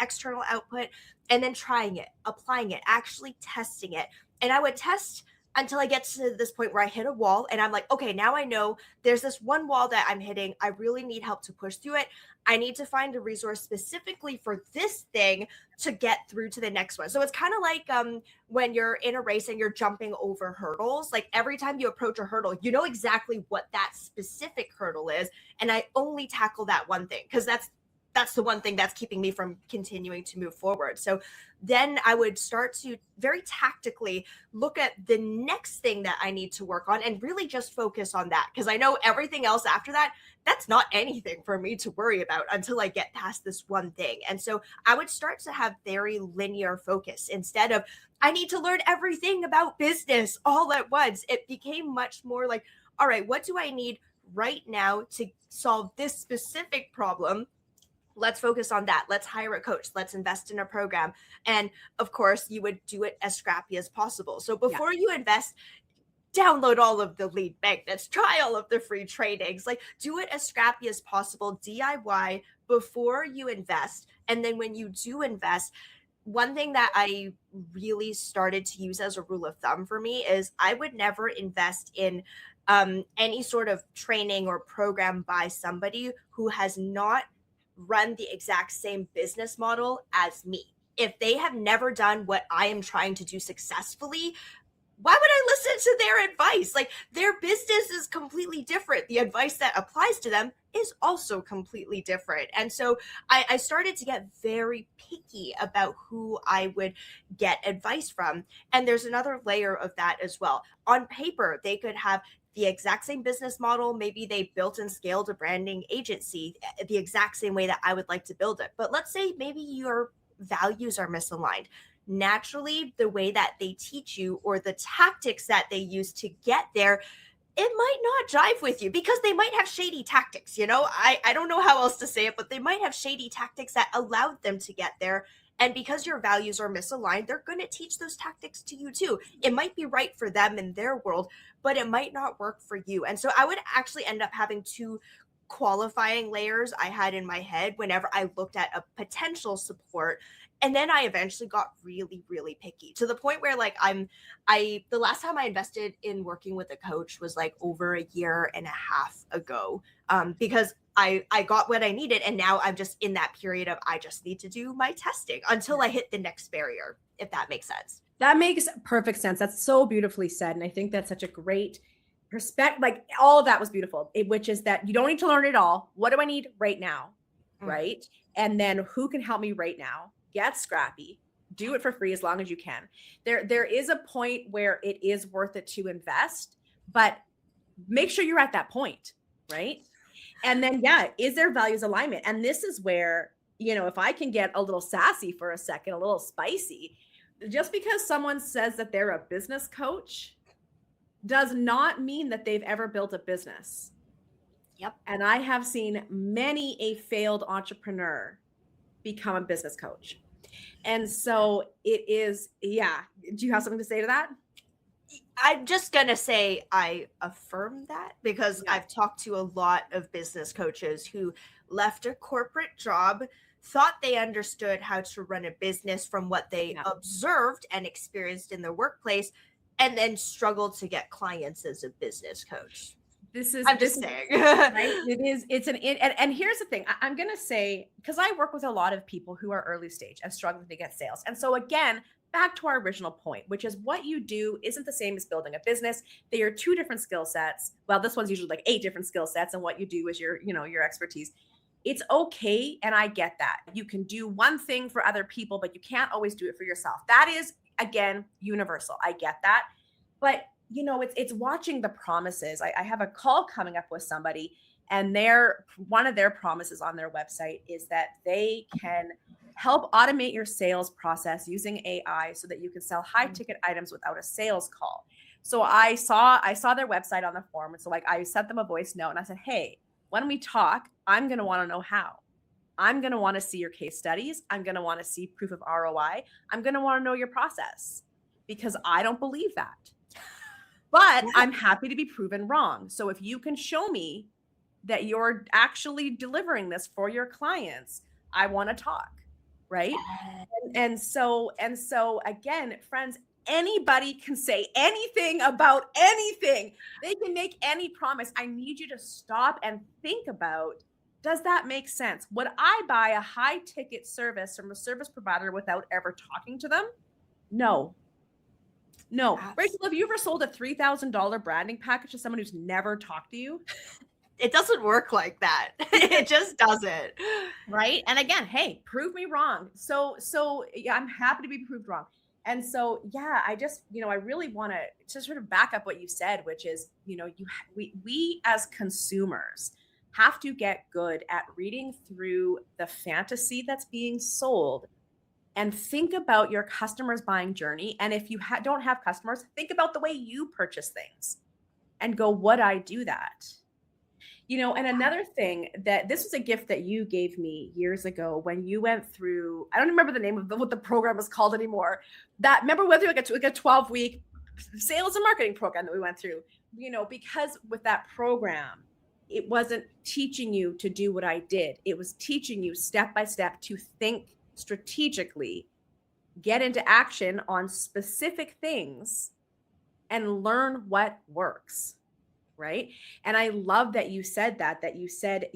S2: external output, and then trying it, applying it, actually testing it. And I would test until I get to this point where I hit a wall and I'm like, okay, now I know there's this one wall that I'm hitting. I really need help to push through it. I need to find a resource specifically for this thing to get through to the next one. So it's kind of like when you're in a race and you're jumping over hurdles. Like every time you approach a hurdle, you know exactly what that specific hurdle is, and I only tackle that one thing because that's the one thing that's keeping me from continuing to move forward. So then I would start to very tactically look at the next thing that I need to work on and really just focus on that, because I know everything else after that, that's not anything for me to worry about until I get past this one thing. And so I would start to have very linear focus instead of I need to learn everything about business all at once. It became much more like, all right, what do I need right now to solve this specific problem? Let's focus on that. Let's hire a coach. Let's invest in a program. And of course, you would do it as scrappy as possible. So
S1: Yeah.
S2: before you invest, download all of the lead magnets, try all of the free trainings, like do it as scrappy as possible, DIY before you invest. And then when you do invest, one thing that I really started to use as a rule of thumb for me is I would never invest in any sort of training or program by somebody who has not run the exact same business model as me. If they have never done what I am trying to do successfully, why would I listen to their advice? Like their business is completely different. The advice that applies to them is also completely different. And so I started to get very picky about who I would get advice from. And there's another layer of that as well. On paper, they could have the exact same business model. Maybe they built and scaled a branding agency the exact same way that I would like to build it. But let's say maybe your values are misaligned. Naturally, the way that they teach you or the tactics that they use to get there, it might not jive with you because they might have shady tactics. I don't know how else to say it, but they might have shady tactics that allowed them to get there. And because your values are misaligned, they're going to teach those tactics to you too. It might be right for them in their world, but it might not work for you. And so I would actually end up having two qualifying layers I had in my head whenever I looked at a potential support. And then I eventually got really, really picky to the point where like the last time I invested in working with a coach was like over a year and a half ago, because I got what I needed. And now I'm just in that period of I just need to do my testing until I hit the next barrier, if that makes sense.
S1: That makes perfect sense. That's so beautifully said. And I think that's such a great perspective. Like all of that was beautiful, which is that you don't need to learn it all. What do I need right now? Right. And then who can help me right now? Get scrappy, do it for free as long as you can. There is a point where it is worth it to invest, but make sure you're at that point, right? And then, yeah, is there values alignment? And this is where, if I can get a little sassy for a second, a little spicy, just because someone says that they're a business coach does not mean that they've ever built a business.
S2: Yep.
S1: And I have seen many a failed entrepreneur become a business coach. And so it is, yeah. Do you have something to say to that?
S2: I'm just going to say I affirm that because I've talked to a lot of business coaches who left a corporate job, thought they understood how to run a business from what they observed and experienced in the workplace, and then struggled to get clients as a business coach. I'm just saying.
S1: Right? And here's the thing. I'm going to say, because I work with a lot of people who are early stage and struggling to get sales. And so again, back to our original point, which is what you do isn't the same as building a business. They are two different skill sets. Well, this one's usually like 8 different skill sets, and what you do is your expertise. It's okay. And I get that. You can do one thing for other people, but you can't always do it for yourself. That is, again, universal. I get that. But it's watching the promises. I have a call coming up with somebody, and one of their promises on their website is that they can help automate your sales process using AI so that you can sell high ticket items without a sales call. So I saw their website on the form. And so I sent them a voice note and I said, hey, when we talk, I'm going to want to know how. I'm going to want to see your case studies. I'm going to want to see proof of ROI. I'm going to want to know your process because I don't believe that. But I'm happy to be proven wrong. So if you can show me that you're actually delivering this for your clients, I want to talk, right?
S2: Yeah.
S1: And so again, friends, anybody can say anything about anything. They can make any promise. I need you to stop and think about, does that make sense? Would I buy a high ticket service from a service provider without ever talking to them? No. No.
S2: Yes.
S1: Rachel, have you ever sold a $3,000 branding package to someone who's never talked to you?
S2: It doesn't work like that. It just doesn't.
S1: Right? And again, hey, prove me wrong. So yeah, I'm happy to be proved wrong. And so yeah, I just, I really want to sort of back up what you said, which is, we as consumers have to get good at reading through the fantasy that's being sold and think about your customers' buying journey. And if you don't have customers, think about the way you purchase things and go, would I do that? And another thing, that this was a gift that you gave me years ago when you went through, I don't remember the name of what the program was called anymore. That, remember whether like a 12-week sales and marketing program that we went through, because with that program, it wasn't teaching you to do what I did. It was teaching you step by step to think strategically, get into action on specific things, and learn what works. Right. And I love that you said that you said,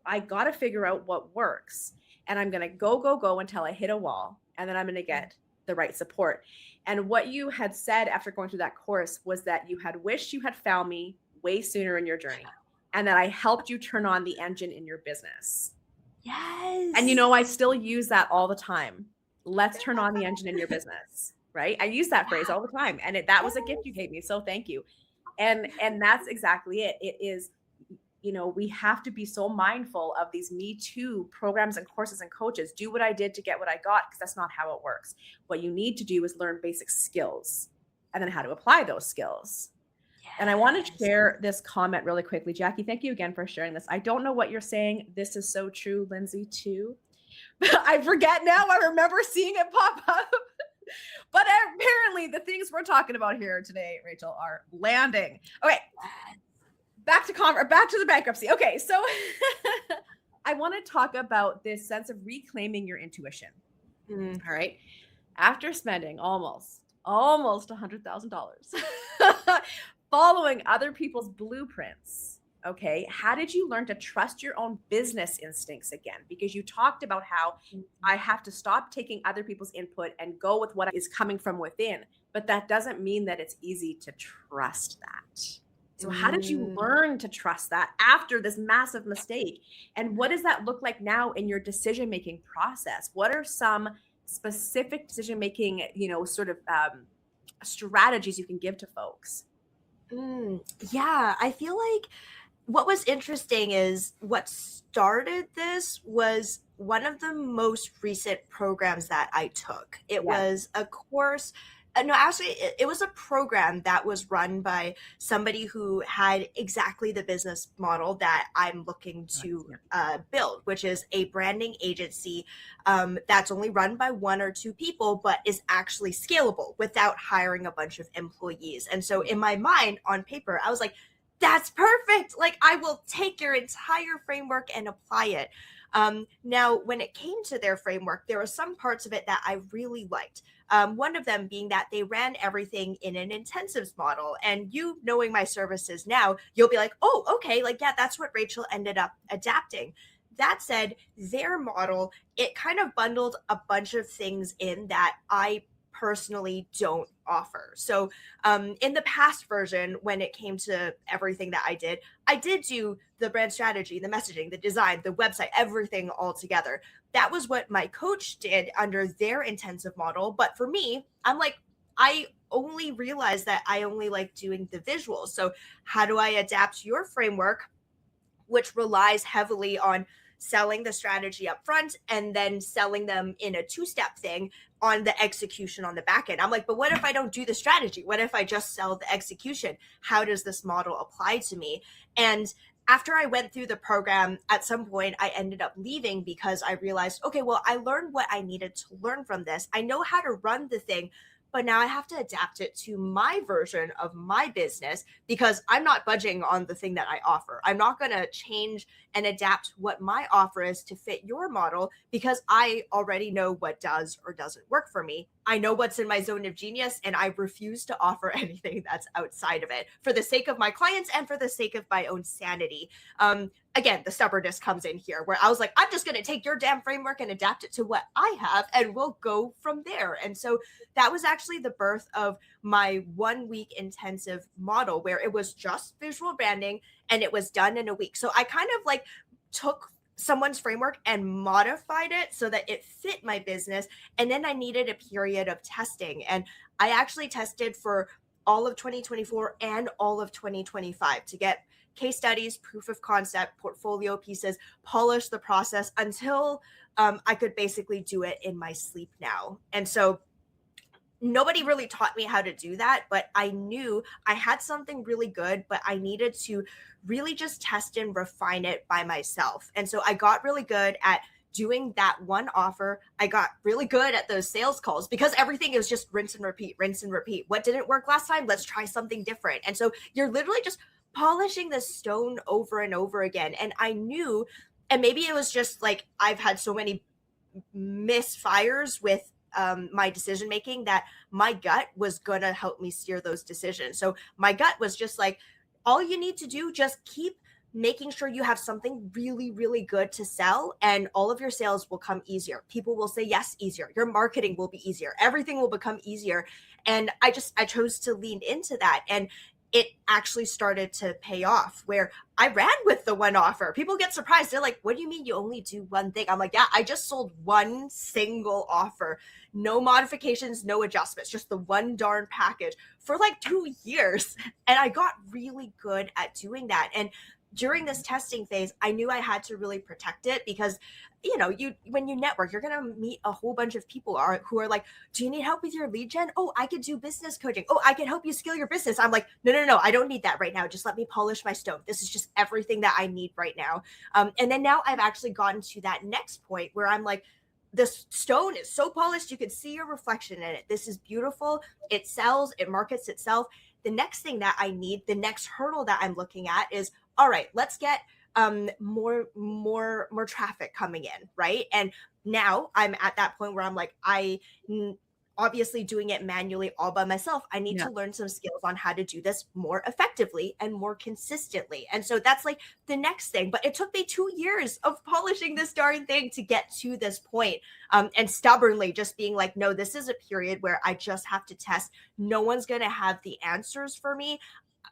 S1: I got to figure out what works, and I'm going to go until I hit a wall, and then I'm going to get the right support. And what you had said after going through that course was that you had wished you had found me way sooner in your journey, and that I helped you turn on the engine in your business.
S2: Yes.
S1: And I still use that all the time. Let's turn on the engine in your business. Right. I use that phrase all the time. And that was a gift you gave me. So thank you. And that's exactly it. It is, we have to be so mindful of these Me Too programs and courses and coaches. Do what I did to get what I got, because that's not how it works. What you need to do is learn basic skills and then how to apply those skills. Yes. And I want to share this comment really quickly. Jackie, thank you again for sharing this. I don't know what you're saying. This is so true, Lindsay, too. I forget now. I remember seeing it pop up. But apparently the things we're talking about here today, Rachel, are landing. Okay, back to the bankruptcy. Okay, so I want to talk about this sense of reclaiming your intuition. All right. After spending almost $100,000 following other people's blueprints, okay, how did you learn to trust your own business instincts again? Because you talked about how I have to stop taking other people's input and go with what is coming from within. But that doesn't mean that it's easy to trust that. So how did you learn to trust that after this massive mistake? And what does that look like now in your decision-making process? What are some specific decision-making, sort of strategies you can give to folks?
S2: Yeah, I feel like what was interesting is what started this was one of the most recent programs that I took. It was a course. No, actually, it was a program that was run by somebody who had exactly the business model that I'm looking to build, which is a branding agency that's only run by one or two people, but is actually scalable without hiring a bunch of employees. And so in my mind, on paper, I was like, that's perfect. Like, I will take your entire framework and apply it. Now, when it came to their framework, there were some parts of it that I really liked. One of them being that they ran everything in an intensives model. And you knowing my services now, you'll be like, oh, okay, like, yeah, that's what Rachel ended up adapting. That said, their model, it kind of bundled a bunch of things in that I personally don't offer. So in the past version, when it came to everything that I did do the brand strategy, the messaging, the design, the website, everything all together. That was what my coach did under their intensive model. But for me, I'm like, I only realized that I only like doing the visuals. So how do I adapt your framework, which relies heavily on selling the strategy up front and then selling them in a two-step thing on the execution on the back end? I'm like, but what if I don't do the strategy? What if I just sell the execution? How does this model apply to me? And after I went through the program, at some point I ended up leaving because I realized, okay, well, I learned what I needed to learn from this. I know how to run the thing, but now I have to adapt it to my version of my business because I'm not budging on the thing that I offer. I'm not going to change and adapt what my offer is to fit your model because I already know what does or doesn't work for me. I know what's in my zone of genius, and I refuse to offer anything that's outside of it for the sake of my clients and for the sake of my own sanity. Again, the stubbornness comes in here where I was like, I'm just going to take your damn framework and adapt it to what I have, and we'll go from there. And so that was actually the birth of my 1 week intensive model where it was just visual branding and it was done in a week. So I kind of like took someone's framework and modified it so that it fit my business. And then I needed a period of testing. And I actually tested for all of 2024 and all of 2025 to get case studies, proof of concept, portfolio pieces, polish the process until I could basically do it in my sleep now. And so nobody really taught me how to do that, but I knew I had something really good, but I needed to really just test and refine it by myself. And so I got really good at doing that one offer. I got really good at those sales calls because everything is just rinse and repeat, rinse and repeat. What didn't work last time? Let's try something different. And so you're literally just polishing the stone over and over again. And I knew, and maybe it was just like I've had so many misfires with my decision making that my gut was going to help me steer those decisions. So my gut was just like, all you need to do, just keep making sure you have something really, really good to sell, and all of your sales will come easier. People will say yes easier. Your marketing will be easier. Everything will become easier. And I chose to lean into that. And it actually started to pay off where I ran with the one offer. People get surprised. They're like, what do you mean you only do one thing? I'm like, yeah, I just sold one single offer. No modifications, no adjustments, just the one darn package for like 2 years. And I got really good at doing that. And during this testing phase, I knew I had to really protect it because, when you network, you're going to meet a whole bunch of people who are like, do you need help with your lead gen? Oh, I could do business coaching. Oh, I can help you scale your business. I'm like, no, I don't need that right now. Just let me polish my stone. This is just everything that I need right now. And then now I've actually gotten to that next point where I'm like, this stone is so polished, you can see your reflection in it. This is beautiful. It sells, it markets itself. The next thing that I need, the next hurdle that I'm looking at is, all right, let's get more traffic coming in, right? And now I'm at that point where I'm like, obviously doing it manually all by myself. I need to learn some skills on how to do this more effectively and more consistently. And so that's like the next thing. But it took me 2 years of polishing this darn thing to get to this point. And stubbornly just being like, no, this is a period where I just have to test. No one's going to have the answers for me.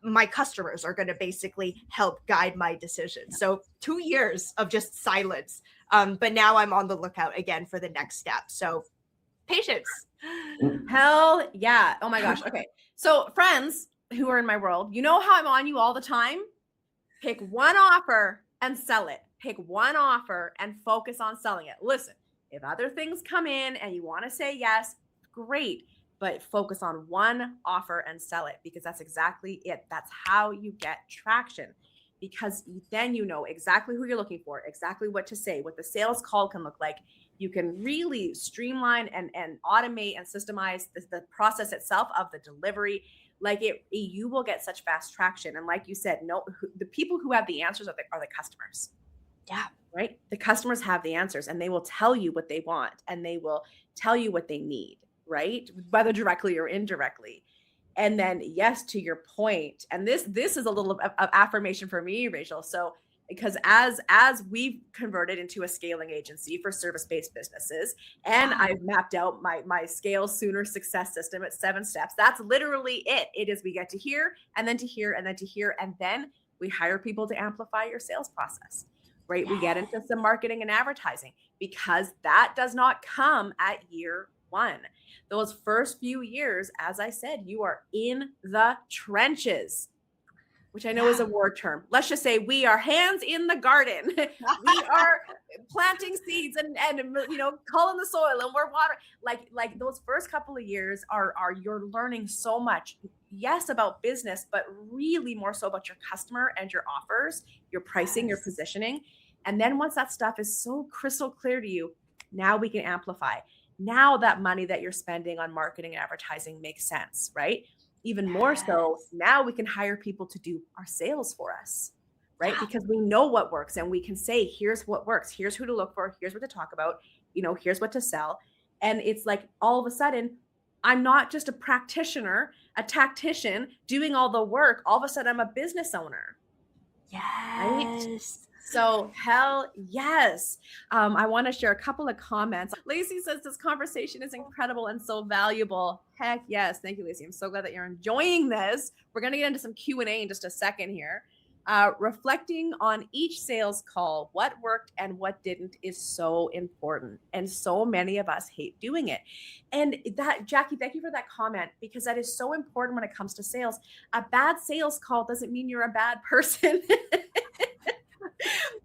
S2: My customers are going to basically help guide my decisions. So 2 years of just silence. But now I'm on the lookout again for the next step. So patience.
S1: Hell yeah. Oh my gosh. Okay. So friends who are in my world, you know how I'm on you all the time? Pick one offer and sell it. Pick one offer and focus on selling it. Listen, if other things come in and you want to say yes, great. But focus on one offer and sell it because that's exactly it. That's how you get traction because then you know exactly who you're looking for, exactly what to say, what the sales call can look like. You can really streamline and automate and systemize the process itself of the delivery. Like you will get such fast traction. And like you said, the people who have the answers are the customers.
S2: Yeah.
S1: Right. The customers have the answers and they will tell you what they want and they will tell you what they need. Right? Whether directly or indirectly. And then, yes, to your point, and this is a little of affirmation for me, Rachel. So because as we've converted into a scaling agency for service-based businesses, and I've mapped out my scale sooner success system at 7 steps, that's literally it. It is we get to here and then to here and then to here, and then we hire people to amplify your sales process. Right? We get into some marketing and advertising because that does not come at year 1. Those first few years, as I said, you are in the trenches, which I know is a war term. Let's just say we are hands in the garden. We are planting seeds and culling the soil and we're watering. Like those first couple of years are you're learning so much, yes, about business, but really more so about your customer and your offers, your pricing, your positioning. And then once that stuff is so crystal clear to you, now we can amplify. Now that money that you're spending on marketing and advertising makes sense, right? Even more so,
S2: Yes.
S1: now we can hire people to do our sales for us, right?
S2: Yeah.
S1: Because we know what works and we can say, here's what works, here's who to look for, here's what to talk about, here's what to sell. And it's like all of a sudden, I'm not just a practitioner, a tactician doing all the work. All of a sudden, I'm a business owner, right?
S2: Yes.
S1: So hell yes. I want to share a couple of comments. Lacey says this conversation is incredible and so valuable. Heck yes. Thank you, Lacey. I'm so glad that you're enjoying this. We're going to get into some Q&A in just a second here. Reflecting on each sales call, what worked and what didn't is so important. And so many of us hate doing it. And that, Jackie, thank you for that comment, because that is so important when it comes to sales. A bad sales call doesn't mean you're a bad person.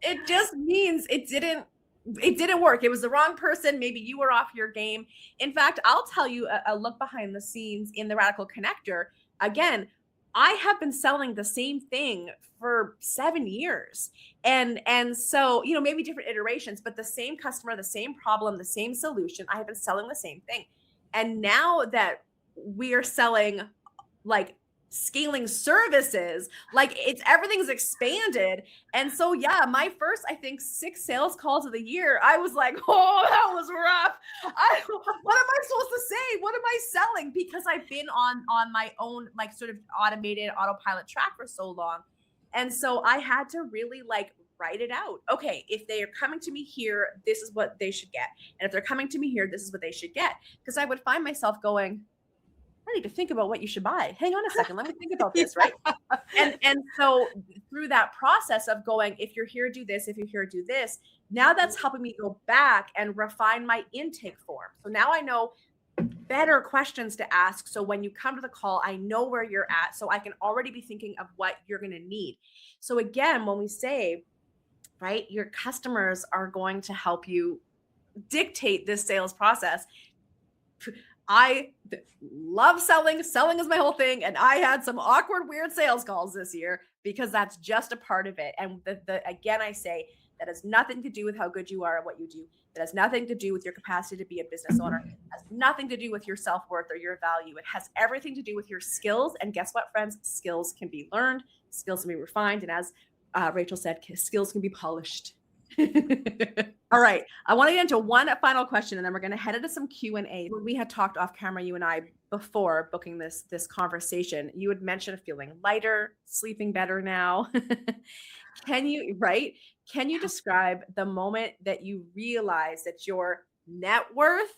S1: It just means it didn't work. It was the wrong person. Maybe you were off your game. In fact, I'll tell you a look behind the scenes in the Radical Connector. Again, I have been selling the same thing for 7 years. And so, maybe different iterations, but the same customer, the same problem, the same solution. I have been selling the same thing. And now that we are selling, like, scaling services, like, everything's expanded. And so, yeah, my first, I think, 6 sales calls of the year, I was like, oh, that was rough. What am I supposed to say? What am I selling? Because I've been on my own, like, sort of automated autopilot track for so long. And so I had to really, like, write it out. Okay, if they are coming to me here, this is what they should get. And if they're coming to me here, this is what they should get. Because I would find myself going, I need to think about what you should buy. Hang on a second. Let me think about this, right? And so through that process of going, if you're here, do this, if you're here, do this, now that's helping me go back and refine my intake form. So now I know better questions to ask. So when you come to the call, I know where you're at. So I can already be thinking of what you're going to need. So again, when we say, right, your customers are going to help you dictate this sales process. I love selling. Selling is my whole thing. And I had some awkward, weird sales calls this year because that's just a part of it. And again, I say that has nothing to do with how good you are at what you do. That has nothing to do with your capacity to be a business owner. It has nothing to do with your self-worth or your value. It has everything to do with your skills. And guess what, friends? Skills can be learned. Skills can be refined. And as Rachel said, skills can be polished. All right. I want to get into one final question, and then we're going to head into some Q&A. We had talked off camera, you and I, before booking this conversation. You had mentioned feeling lighter, sleeping better now. Can you describe the moment that you realized that your net worth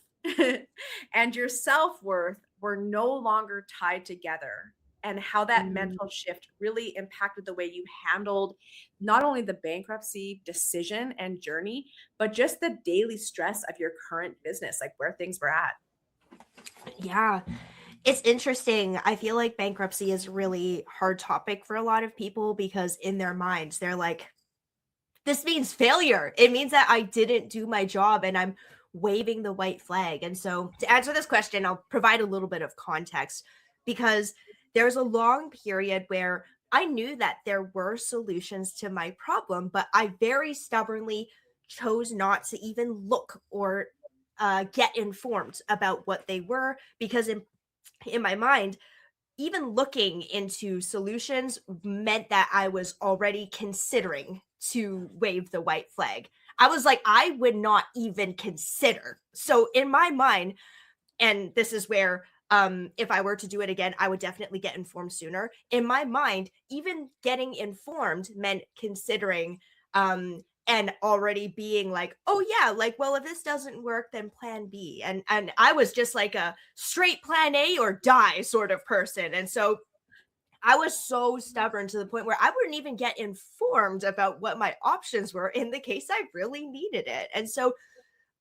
S1: and your self-worth were no longer tied together, and how that mental shift really impacted the way you handled not only the bankruptcy decision and journey, but just the daily stress of your current business, like where things were at?
S2: Yeah. It's interesting. I feel like bankruptcy is a really hard topic for a lot of people because in their minds, they're like, this means failure. It means that I didn't do my job and I'm waving the white flag. And so to answer this question, I'll provide a little bit of context because there's a long period where I knew that there were solutions to my problem, but I very stubbornly chose not to even look or get informed about what they were because in my mind, even looking into solutions meant that I was already considering to wave the white flag. I was like, I would not even consider. So in my mind, and this is where if I were to do it again, I would definitely get informed sooner. In my mind, even getting informed meant considering and already being like, oh yeah, like, well, if this doesn't work, then plan B. And I was just like a straight plan A or die sort of person. And so I was so stubborn to the point where I wouldn't even get informed about what my options were in the case I really needed it. And so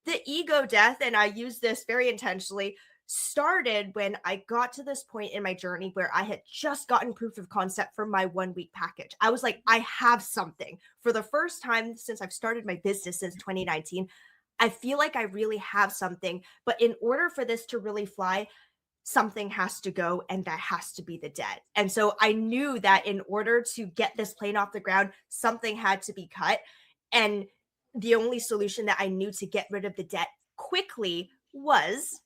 S2: the ego death, and I use this very intentionally, started when I got to this point in my journey where I had just gotten proof of concept for my 1 week package. I was like, I have something. For the first time since I've started my business since 2019, I feel like I really have something. But in order for this to really fly, something has to go, and that has to be the debt. And so I knew that in order to get this plane off the ground, something had to be cut. And the only solution that I knew to get rid of the debt quickly was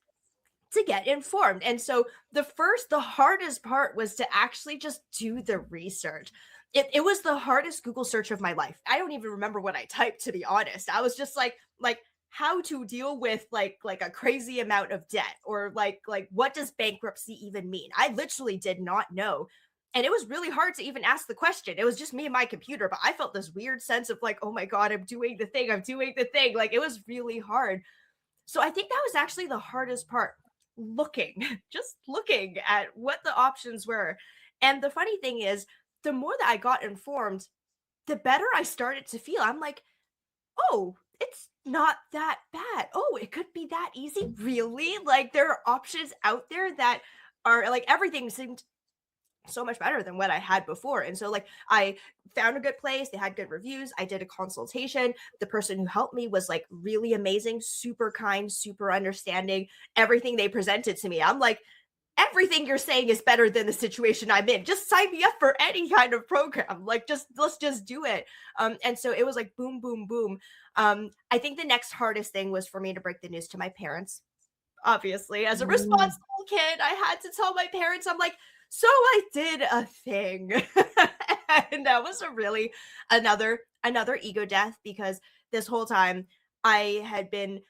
S2: to get informed. And so the hardest part was to actually just do the research. It was the hardest Google search of my life. I don't even remember what I typed, to be honest. I was just like how to deal with like a crazy amount of debt, or like what does bankruptcy even mean? I literally did not know. And it was really hard to even ask the question. It was just me and my computer, but I felt this weird sense of like, oh my God, I'm doing the thing. I'm doing the thing. Like, it was really hard. So I think that was actually the hardest part, looking, just looking at what the options were. And the funny thing is, the more that I got informed, the better I started to feel. I'm like, oh, it's not that bad. Oh, it could be that easy. Really? Like, there are options out there that are like, everything seemed so much better than what I had before. And so like I found a good place, they had good reviews, I did a consultation. The person who helped me was like really amazing, super kind, super understanding. Everything they presented to me, I'm like, everything you're saying is better than the situation I'm in. Just sign me up for any kind of program. Like, just let's just do it. And so it was like boom, boom, boom. I think the next hardest thing was for me to break the news to my parents. Obviously, as a
S1: Mm.
S2: responsible kid, I had to tell my parents, I'm like, so I did a thing. And that was a really another ego death, because this whole time I had been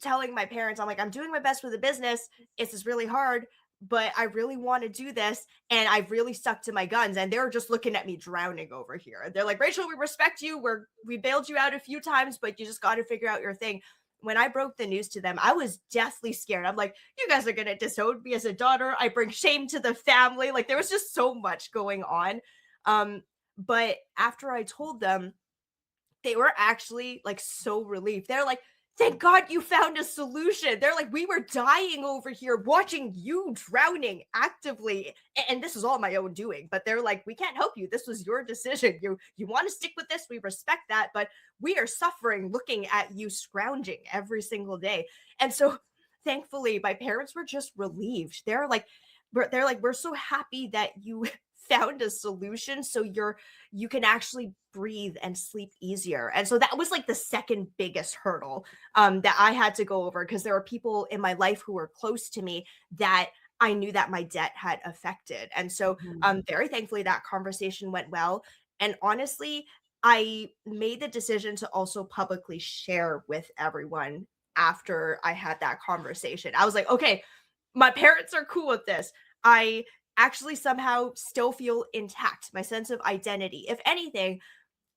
S2: telling my parents, I'm like, I'm doing my best with the business. It's just really hard, but I really want to do this. And I've really stuck to my guns. And they're just looking at me drowning over here. They're like, Rachel, we respect you. We bailed you out a few times, but you just got to figure out your thing. When I broke the news to them, I was deathly scared. I'm like, you guys are going to disown me as a daughter. I bring shame to the family. Like, there was just so much going on. But after I told them, they were actually like so relieved. They're like, thank God you found a solution. They're like, we were dying over here watching you drowning actively. And this is all my own doing. But they're like, we can't help you. This was your decision. You want to stick with this. We respect that. But we are suffering looking at you scrounging every single day. And so thankfully, my parents were just relieved. They're like, we're so happy that you found a solution, so you can actually breathe and sleep easier. And so that was like the second biggest hurdle that I had to go over, because there are people in my life who were close to me that I knew that my debt had affected. And so
S1: Mhm.
S2: very thankfully that conversation went well. And honestly, I made the decision to also publicly share with everyone after I had that conversation. I was like, okay, my parents are cool with this. I actually somehow still feel intact, my sense of identity. If anything,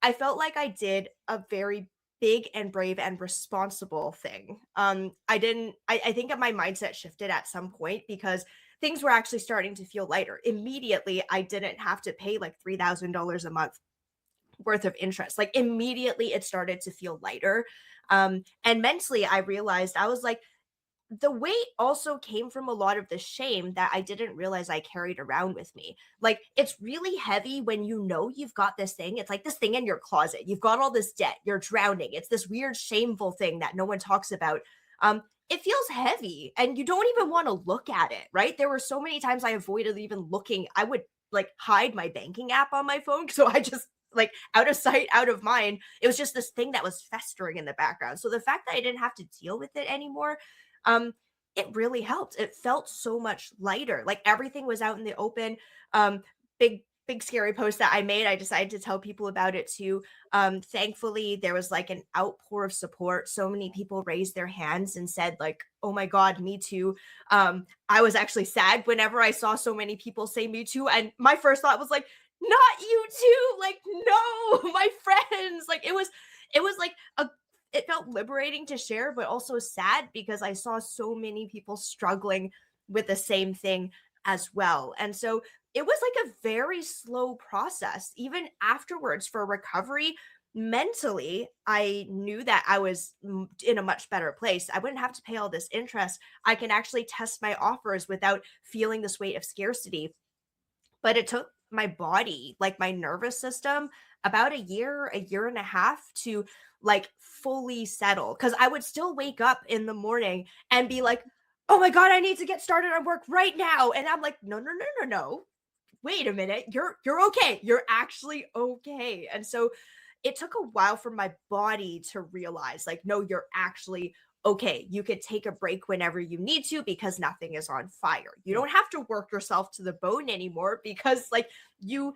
S2: I felt like I did a very big and brave and responsible thing. I think that my mindset shifted at some point, because things were actually starting to feel lighter. Immediately, I didn't have to pay like $3,000 a month worth of interest. Like, immediately it started to feel lighter. And mentally I realized, I was like, the weight also came from a lot of the shame that I didn't realize I carried around with me. Like, it's really heavy when you know you've got this thing. It's like this thing in your closet. You've got all this debt. You're drowning. It's this weird, shameful thing that no one talks about. It feels heavy, and you don't even want to look at it, right? There were so many times I avoided even looking. I would like hide my banking app on my phone. So I just like, out of sight, out of mind. It was just this thing that was festering in the background. So the fact that I didn't have to deal with it anymore, um, it really helped. It felt so much lighter. Like, everything was out in the open. Big scary post that I made, I decided to tell people about it too. Thankfully, there was like an outpour of support. So many people raised their hands and said like, "Oh my God, me too." I was actually sad whenever I saw so many people say "me too," and my first thought was like, "Not you too!" Like, no, my friends. Like, it was like a it felt liberating to share, but also sad, because I saw so many people struggling with the same thing as well. And so it was like a very slow process. Even afterwards, for recovery, mentally, I knew that I was in a much better place. I wouldn't have to pay all this interest. I can actually test my offers without feeling this weight of scarcity. But it took my body, like my nervous system, about a year and a half to like fully settle. Cause I would still wake up in the morning and be like, oh my God, I need to get started on work right now. And I'm like, no, no, no, no, no. Wait a minute. You're okay. You're actually okay. And so it took a while for my body to realize, like, no, you're actually okay, you could take a break whenever you need to because nothing is on fire. You don't have to work yourself to the bone anymore because like you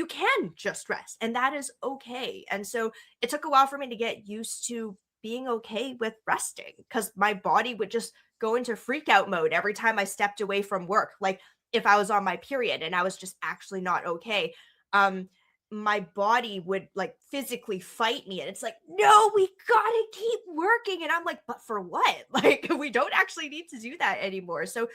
S2: can just rest and that is okay. And so it took a while for me to get used to being okay with resting because my body would just go into freak out mode every time I stepped away from work. Like if I was on my period and I was just actually not okay. Um my body would like physically fight me and it's like, no, we gotta keep working, and I'm like, but for what? Like we don't actually need to do that anymore. So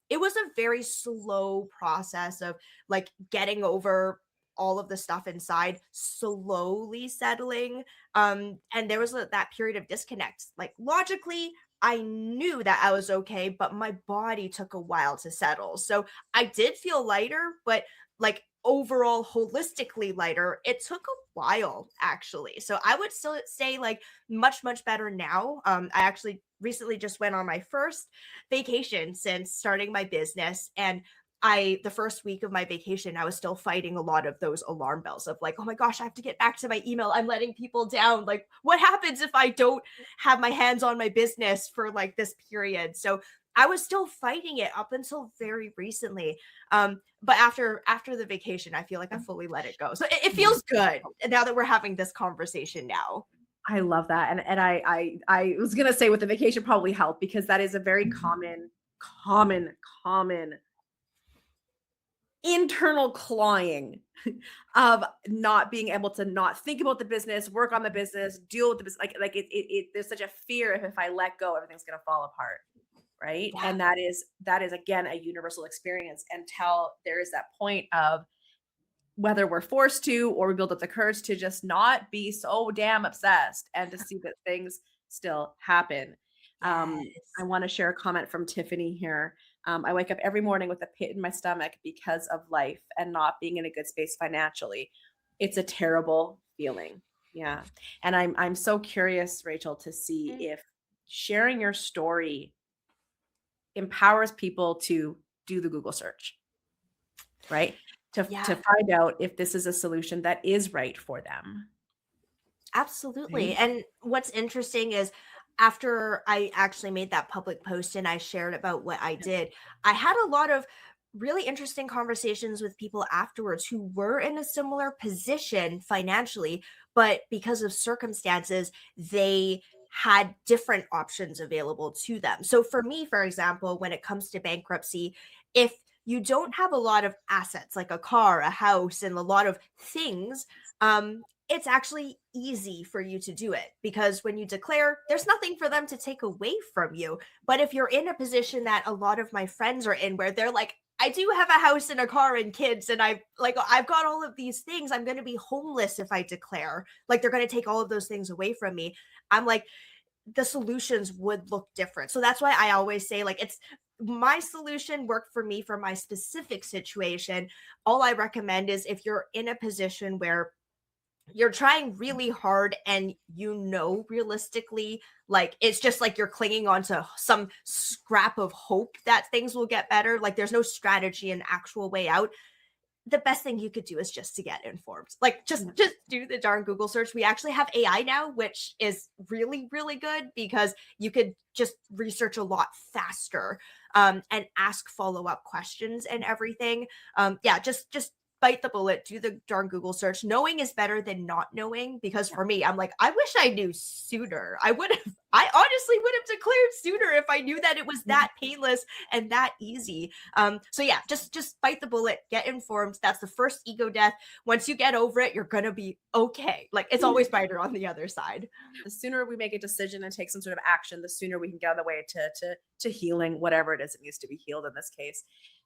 S2: it was a very slow process of like getting over all of the stuff inside, slowly settling. And there was that period of disconnect. Like logically, I knew that I was okay, but my body took a while to settle. So I did feel lighter, but like overall holistically lighter, it took a while actually. So I would still say like much better now. I actually recently just went on my first vacation since starting my business, and the first week of my vacation I was still fighting a lot of those alarm bells of like, oh my gosh, I have to get back to my email, I'm letting people down, like what happens if I don't have my hands on my business for like this period. So I was still fighting it up until very recently. But after the vacation I feel like I fully let it go, so it feels good now that we're having this conversation now.
S1: I love that. And I was gonna say with the vacation probably helped because that is a very common, common internal clawing of not being able to not think about the business, work on the business, deal with the business. Like there's such a fear of if I let go, everything's gonna fall apart. Right.
S2: Yeah.
S1: And that is again a universal experience until there is that point of whether we're forced to or we build up the courage to just not be so damn obsessed and to see that things still happen. I
S2: Yes.
S1: want to share a comment from Tiffany here. I wake up every morning with a pit in my stomach because of life and not being in a good space financially. It's a terrible feeling. Yeah. And I'm so curious, Rachel, to see
S2: Mm,
S1: if sharing your story empowers people to do the Google search, right? To
S2: yeah.
S1: find out if this is a solution that is right for them,
S2: Absolutely.
S1: right?
S2: And what's interesting is after I actually made that public post and I shared about what I did, I had a lot of really interesting conversations with people afterwards who were in a similar position financially, but because of circumstances, they had different options available to them. So for me, for example, when it comes to bankruptcy, if you don't have a lot of assets like a car, a house, and a lot of things, it's actually easy for you to do it because when you declare, there's nothing for them to take away from you. But if you're in a position that a lot of my friends are in, where they're like, I do have a house and a car and kids, and I've got all of these things. I'm going to be homeless if I declare. Like they're going to take all of those things away from me. I'm like, the solutions would look different. So that's why I always say, like, it's my solution worked for me for my specific situation. All I recommend is if you're in a position where you're trying really hard and realistically like it's just like you're clinging onto some scrap of hope that things will get better, like there's no strategy and actual way out, the best thing you could do is just to get informed. Like
S1: Yeah.
S2: just do the darn Google search. We actually have AI now, which is really good because you could just research a lot faster, and ask follow-up questions and everything. Yeah, just bite the bullet, do the darn Google search. Knowing is better than not knowing because
S1: Yeah.
S2: for me, I'm like, I wish I knew sooner. I honestly would have declared sooner if I knew that it was that painless and that easy. So yeah, just bite the bullet, get informed. That's the first ego death. Once you get over it, you're gonna be okay. Like it's always brighter on the other side.
S1: The sooner we make a decision and take some sort of action, the sooner we can get on the way to healing whatever it is that needs to be healed in this case.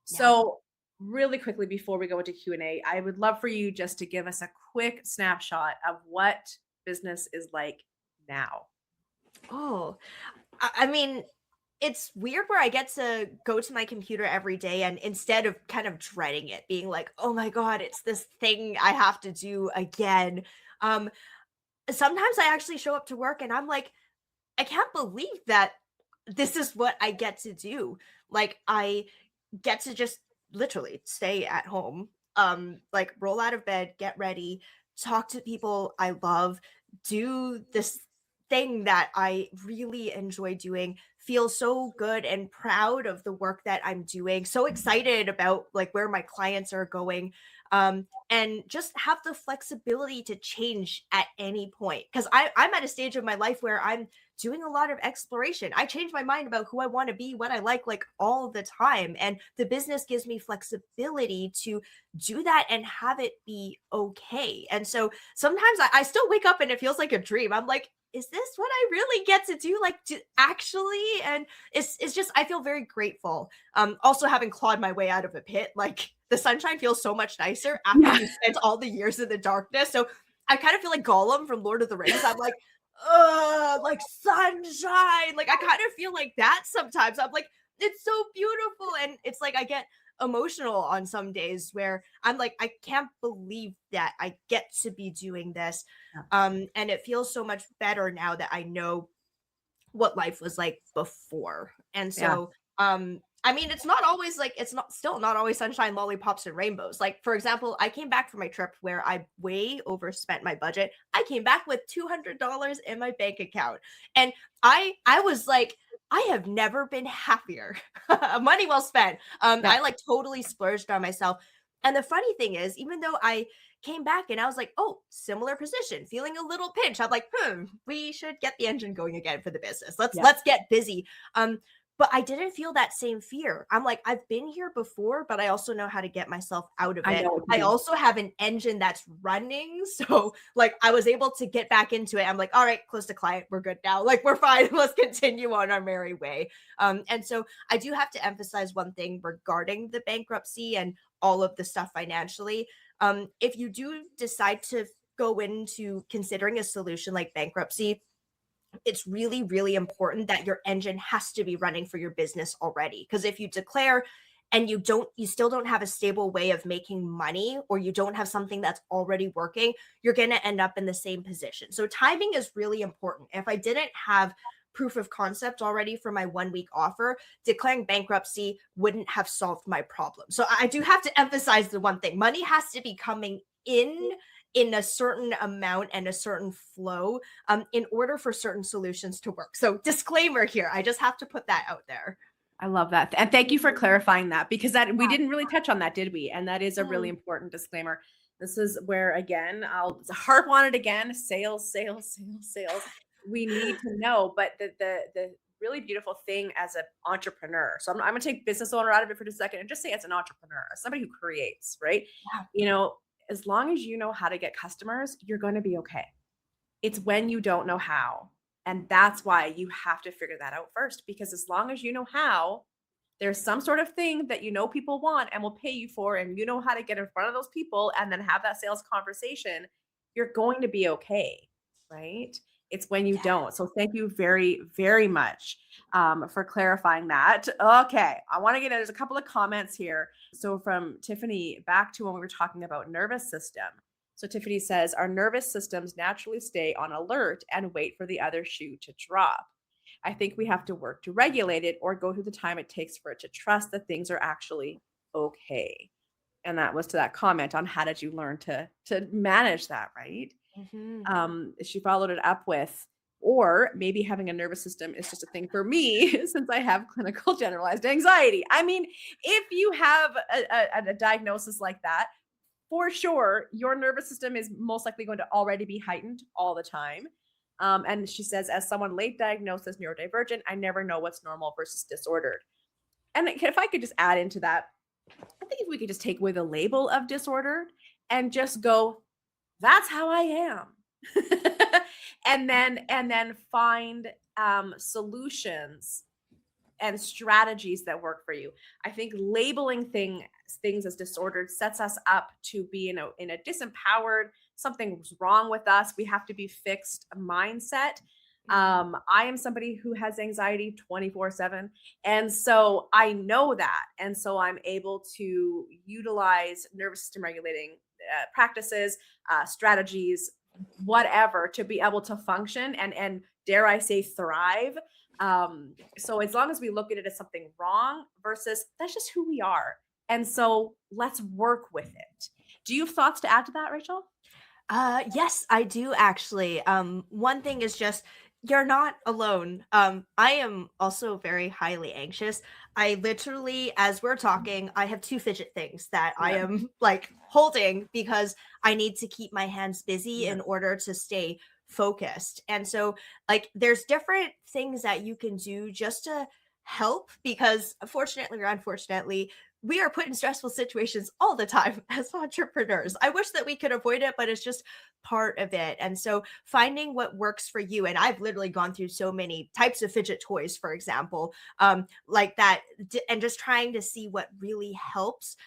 S2: Yeah.
S1: So, really quickly before we go into Q&A, I would love for you just to give us a quick snapshot of what business is like now.
S2: Oh, I mean, it's weird where I get to go to my computer every day and instead of kind of dreading it, being like, oh my God, it's this thing I have to do again. Um, Sometimes I actually show up to work and I'm like, I can't believe that this is what I get to do. Like I get to just literally stay at home, like roll out of bed, get ready, talk to people I love, do this thing that I really enjoy doing, feel so good and proud of the work that I'm doing, so excited about like where my clients are going. And just have the flexibility to change at any point. Because I'm at a stage of my life where I'm doing a lot of exploration. I change my mind about who I want to be, what I like all the time. And the business gives me flexibility to do that and have it be okay. And so sometimes I still wake up and it feels like a dream. I'm like, is this what I really get to do? Like, to actually, and it's just I feel very grateful. Also having clawed my way out of a pit, like the sunshine feels so much nicer after
S1: Yeah.
S2: you spent all the years in the darkness. So I kind of feel like Gollum from Lord of the Rings. I'm like sunshine. Like I kind of feel like that sometimes. I'm like, it's so beautiful. And it's like I get emotional on some days where I'm like, I can't believe that I get to be doing this.
S1: Yeah.
S2: And it feels so much better now that I know what life was like before. And
S1: Yeah.
S2: so, I mean, it's not still not always sunshine, lollipops, and rainbows. Like, for example, I came back from my trip where I way overspent my budget. I came back with $200 in my bank account. And I was like, I have never been happier. Money well spent.
S1: Yeah.
S2: I like totally splurged on myself. And the funny thing is, even though I came back and I was like, oh, similar position, feeling a little pinch. I'm like, we should get the engine going again for the business.
S1: Yeah.
S2: Let's get busy. But I didn't feel that same fear. I'm like, I've been here before, but I also know how to get myself out of
S1: I
S2: it.
S1: know what you
S2: I
S1: mean.
S2: also have an engine that's running. So like I was able to get back into it. I'm like, all right, close to client. We're good now. Like we're fine. Let's continue on our merry way. And so I do have to emphasize one thing regarding the bankruptcy and all of the stuff financially. If you do decide to go into considering a solution like bankruptcy, it's really, really important that your engine has to be running for your business already. Because if you declare and you still don't have a stable way of making money, or you don't have something that's already working, you're going to end up in the same position. So timing is really important. If I didn't have proof of concept already for my 1 week offer, declaring bankruptcy wouldn't have solved my problem. So I do have to emphasize the one thing: money has to be coming in a certain amount and a certain flow, in order for certain solutions to work. So disclaimer here, I just have to put that out there.
S1: I love that. And thank you for clarifying that, because that we didn't really touch on that, did we? And that is a really
S2: Mm,
S1: important disclaimer. This is where, again, I'll harp on it again: sales, sales, sales, sales. We need to know, but the really beautiful thing as an entrepreneur. So I'm going to take business owner out of it for just a second and just say as an entrepreneur, as somebody who creates, right?
S2: yeah.
S1: You know, as long as you know how to get customers, you're going to be okay. It's when you don't know how. And that's why you have to figure that out first, because as long as you know how, there's some sort of thing that you know people want and will pay you for, and you know how to get in front of those people and then have that sales conversation, you're going to be okay, right? It's when you don't. So thank you very, very much for clarifying that. Okay, I want to get there's a couple of comments here. So from Tiffany, back to when we were talking about nervous system. So Tiffany says, our nervous systems naturally stay on alert and wait for the other shoe to drop. I think we have to work to regulate it or go through the time it takes for it to trust that things are actually okay. And that was to that comment on how did you learn to manage that, right?
S2: Mhm.
S1: She followed it up with, or maybe having a nervous system is just a thing for me since I have clinical generalized anxiety. I mean, if you have a diagnosis like that, for sure, your nervous system is most likely going to already be heightened all the time. And she says, as someone late diagnosed as neurodivergent, I never know what's normal versus disordered. And if I could just add into that, I think if we could just take away the label of disordered and just go, that's how I am. and then find solutions and strategies that work for you. I think labeling things as disordered sets us up to be in a disempowered, something's wrong with us, we have to be fixed mindset.
S2: Mhm.
S1: I am somebody who has anxiety 24/7, and so I know that, and so I'm able to utilize nervous system regulating practices, strategies, whatever, to be able to function and dare I say thrive. So as long as we look at it as something wrong versus that's just who we are. And so let's work with it. Do you have thoughts to add to that, Rachel?
S2: Yes, I do actually. One thing is just You're not alone. I am also very highly anxious. I literally, as we're talking, I have two fidget things that I
S1: Yeah.
S2: am like holding because I need to keep my hands busy
S1: Yeah.
S2: in order to stay focused. And so, like, there's different things that you can do just to help because, fortunately or unfortunately, we are put in stressful situations all the time as entrepreneurs. I wish that we could avoid it, but it's just part of it. And so, finding what works for you, and I've literally gone through so many types of fidget toys, for example, like that, and just trying to see what really helps.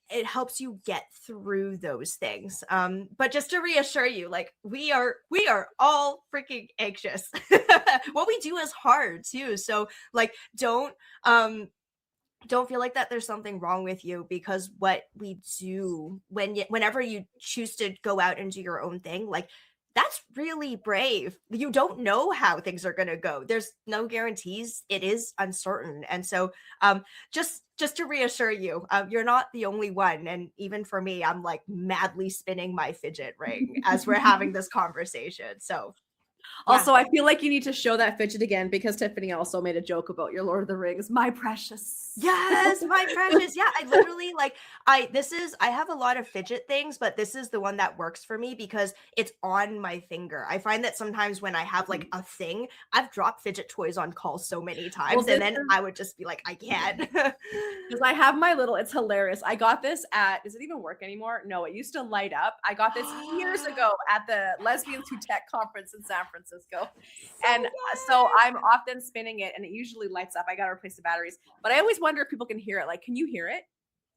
S2: It helps you get through those things. But just to reassure you, like, we are all freaking anxious. What we do is hard too, so like, um don't feel like that there's something wrong with you, because what we do whenever you choose to go out and do your own thing, like, that's really brave. You don't know how things are going to go. There's no guarantees. It is uncertain. And so, just to reassure you, you're not the only one. And even for me, I'm like madly spinning my fidget ring as we're having this conversation. So yeah.
S1: Also, I feel like you need to show that fidget again because Tiffany also made a joke about your Lord of the Rings, my precious.
S2: Yes, my precious. Yeah, I literally like I have a lot of fidget things, but this is the one that works for me because it's on my finger. I find that sometimes when I have like a thing, I've dropped fidget toys on calls so many
S1: Well,
S2: times,
S1: this
S2: and then
S1: is
S2: I would just be like, I can't.
S1: because I have my little, it's hilarious. I got this at, does it even work anymore? No, it used to light up. I got this years ago at the
S2: Oh my
S1: Lesbians Who
S2: god,
S1: Tech conference in San Francisco.
S2: so
S1: And so
S2: good.
S1: I'm often spinning it and it usually lights up. I got to replace the batteries, but I always wonder if people can hear it. Like, can you hear it?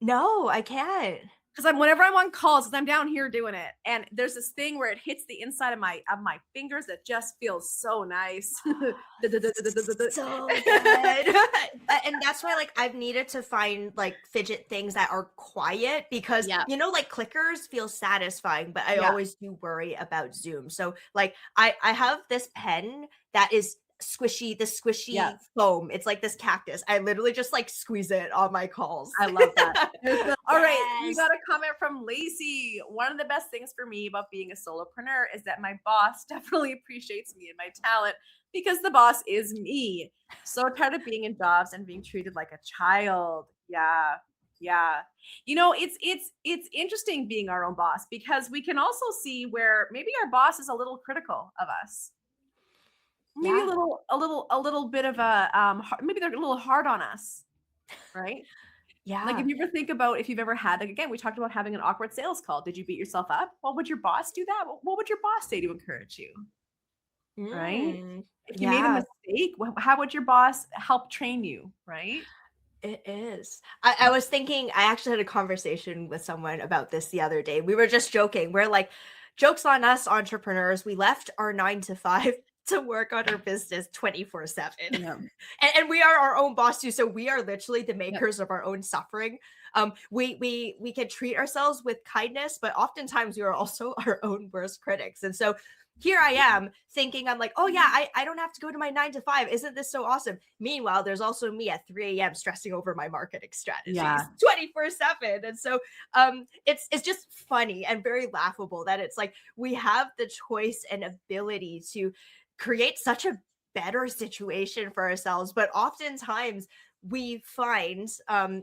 S2: No, I can't.
S1: Because whenever I'm on calls, because I'm down here doing it, and there's this thing where it hits the inside of my fingers that just feels so nice.
S2: So good. And that's why, like, I've needed to find like fidget things that are quiet, because
S1: Yeah,
S2: like, clickers feel satisfying, but I
S1: yeah,
S2: always do worry about Zoom. So like, I have this pen that is squishy, this
S1: yeah.
S2: squishy foam. It's like this cactus. I literally just like squeeze it on my calls.
S1: I love that. All right, we
S2: Yes.
S1: got a comment from Lacey. One of the best things for me about being a solopreneur is that my boss definitely appreciates me and my talent because the boss is me. So tired of being in jobs and being treated like a child. Yeah. Yeah. It's interesting being our own boss because we can also see where maybe our boss is a little critical of us. Maybe
S2: Yeah.
S1: a little bit of a maybe they're a little hard on us, right? Like, if
S2: Yeah.
S1: you ever think about if you've ever had, like, again, we talked about having an awkward sales call. Did you beat yourself up? Well, would your boss do that? What would your boss say to encourage you? Right?
S2: Mm,
S1: If you made a
S2: yeah.
S1: mistake, how would your boss help train you? Right?
S2: It is. I was thinking, I actually had a conversation with someone about this the other day. We were just joking. We're like, jokes on us entrepreneurs. We left our 9 to 5 to work on our business 24/7.
S1: Yeah.
S2: And we are our own boss too. So we are literally the
S1: Yeah.
S2: makers of our own suffering. We can treat ourselves with kindness, but oftentimes we are also our own worst critics. And so here I am thinking, I'm like, oh yeah, I don't have to go to my 9 to 5. Isn't this so awesome? Meanwhile, there's also me at 3 a.m. stressing over my marketing
S1: Yeah.
S2: strategies 24/7. And so it's just funny and very laughable that it's like we have the choice and ability to create such a better situation for ourselves. But oftentimes we find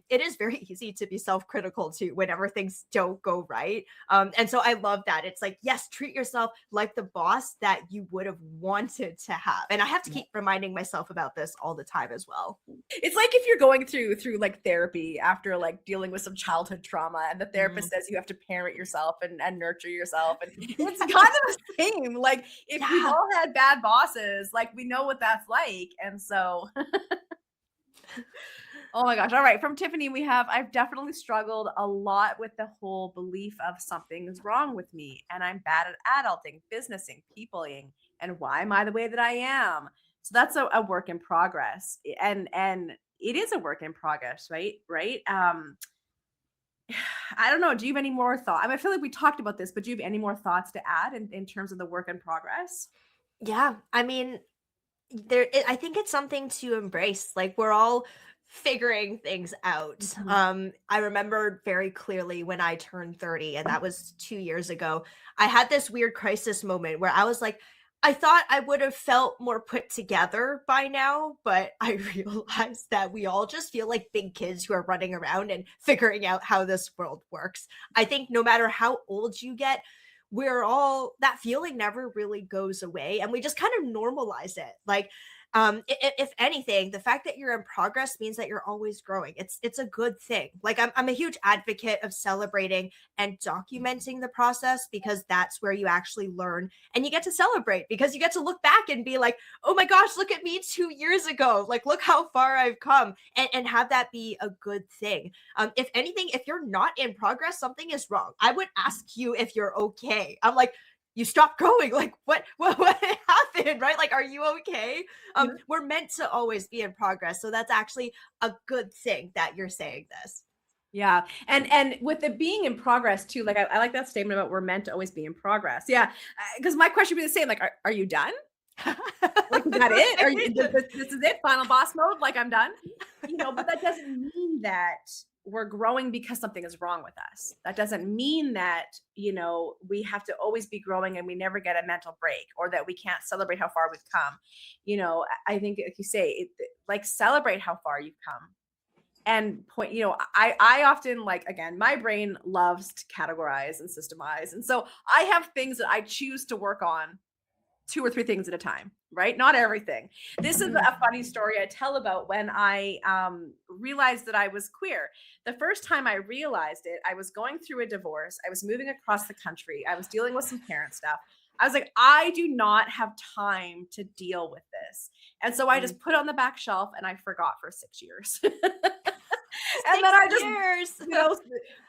S2: it is very easy to be self-critical too whenever things don't go right. And so I love that. It's like, yes, treat yourself like the boss that you would have wanted to have. And I have to
S1: Yeah.
S2: keep reminding myself about this all the time as well.
S1: It's like if you're going through like therapy after like dealing with some childhood trauma and the
S2: Mm.
S1: therapist says you have to parent yourself and nurture yourself. And it's kind of the same. Like if we've
S2: Yeah.
S1: all had bad bosses, like we know what that's like. And so oh my gosh. All right. From Tiffany, we have I've definitely struggled a lot with the whole belief of something is wrong with me and I'm bad at adulting, businessing, peopling, and why am I the way that I am? So that's a work in progress. And it is a work in progress, right? Right. I don't know. Do you have any more thought? I mean, I feel like we talked about this, but do you have any more thoughts to add in terms of the work in progress?
S2: Yeah. I mean, I think it's something to embrace. Like, we're all figuring things out.
S1: Mhm.
S2: I remember very clearly when I turned 30, and that was 2 years ago. I had this weird crisis moment where I was like, I thought I would have felt more put together by now, but I realized that we all just feel like big kids who are running around and figuring out how this world works. I think no matter how old you get, we're all that feeling never really goes away and we just kind of normalize it. Like if anything, the fact that you're in progress means that you're always growing. It's a good thing. Like I'm a huge advocate of celebrating and documenting the process because that's where you actually learn and you get to celebrate because you get to look back and be like, oh my gosh, look at me 2 years ago. Like, look how far I've come, and have that be a good thing. If anything, if you're not in progress, something is wrong. I would ask you if you're okay. I'm like, you stopped growing. Like, what happened? Right? Like, are you okay? We're meant to always be in progress. So that's actually a good thing that you're saying this.
S1: Yeah. And with it being in progress too, like I like that statement about we're meant to always be in progress. Yeah. Because my question would be the same. Like, are you done? Like, is that it? Are you, this is it? Final boss mode? Like, I'm done? But that doesn't mean that we're growing because something is wrong with us. That doesn't mean that, we have to always be growing and we never get a mental break or that we can't celebrate how far we've come. I think, like you say, like celebrate how far you've come and point, I often like, again, my brain loves to categorize and systemize. And so I have things that I choose to work on 2 or 3 things at a time, right? Not everything. This is a funny story I tell about when I realized that I was queer. The first time I realized it, I was going through a divorce. I was moving across the country. I was dealing with some parent stuff. I was like, I do not have time to deal with this. And so I just put it on the back shelf and I forgot for 6 years. And then I just,
S2: Years.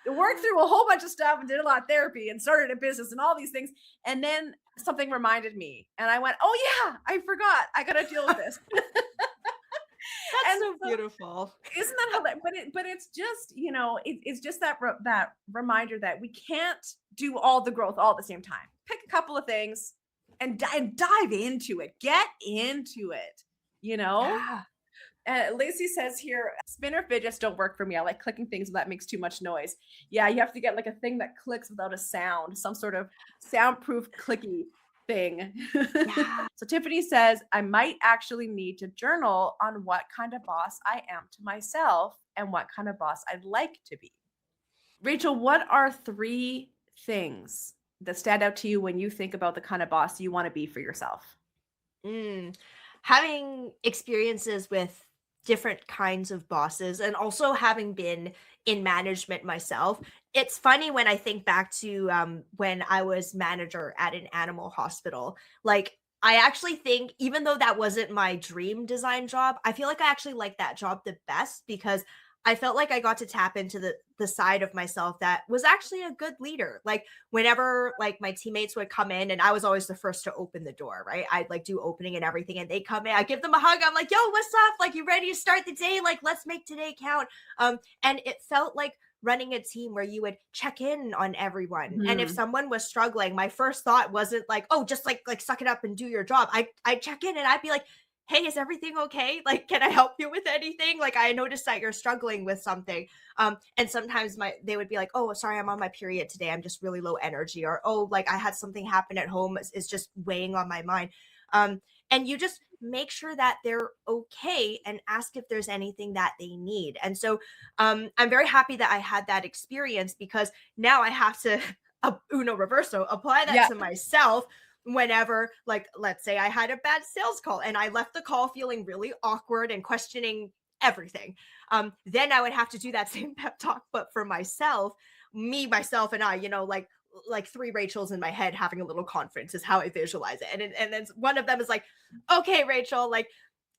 S1: worked through a whole bunch of stuff and did a lot of therapy and started a business and all these things. And then something reminded me and I went, oh yeah, I forgot. I got to deal with this.
S2: That's so beautiful.
S1: Isn't that how that, but it's just, it's just that reminder that we can't do all the growth all at the same time. Pick a couple of things and dive into it. Get into it,
S2: Yeah.
S1: Lacey says here, spinner fidgets don't work for me. I like clicking things that makes too much noise. Yeah, you have to get like a thing that clicks without a sound, some sort of soundproof clicky thing.
S2: Yeah.
S1: So Tiffany says, I might actually need to journal on what kind of boss I am to myself and what kind of boss I'd like to be. Rachel, what are 3 things that stand out to you when you think about the kind of boss you want to be for yourself?
S2: Having experiences with different kinds of bosses and also having been in management myself, it's funny when I think back to when I was manager at an animal hospital. Like, I actually think, even though that wasn't my dream design job, I feel like I actually like that job the best because I felt like I got to tap into the side of myself that was actually a good leader. Like, whenever like my teammates would come in, and I was always the first to open the door, right? I'd like do opening and everything, and they come in, I give them a hug. I'm like, yo, what's up? Like, you ready to start the day? Like, let's make today count. And it felt like running a team where you would check in on everyone. And if someone was struggling, my first thought wasn't like, oh, just like suck it up and do your job. I'd check in and I'd be like, hey, is everything okay? Like, can I help you with anything? Like, I noticed that you're struggling with something. And sometimes they would be like, oh, sorry, I'm on my period today. I'm just really low energy. Or, oh, like I had something happen at home. It's just weighing on my mind. And you just make sure that they're okay and ask if there's anything that they need. And so I'm very happy that I had that experience because now I have to, uno reverso, apply that to myself whenever, like, let's say I had a bad sales call and I left the call feeling really awkward and questioning everything. Then I would have to do that same pep talk, but for myself, myself, and I, like 3 Rachels in my head having a little conference is how I visualize it. And then one of them is like, okay, Rachel, like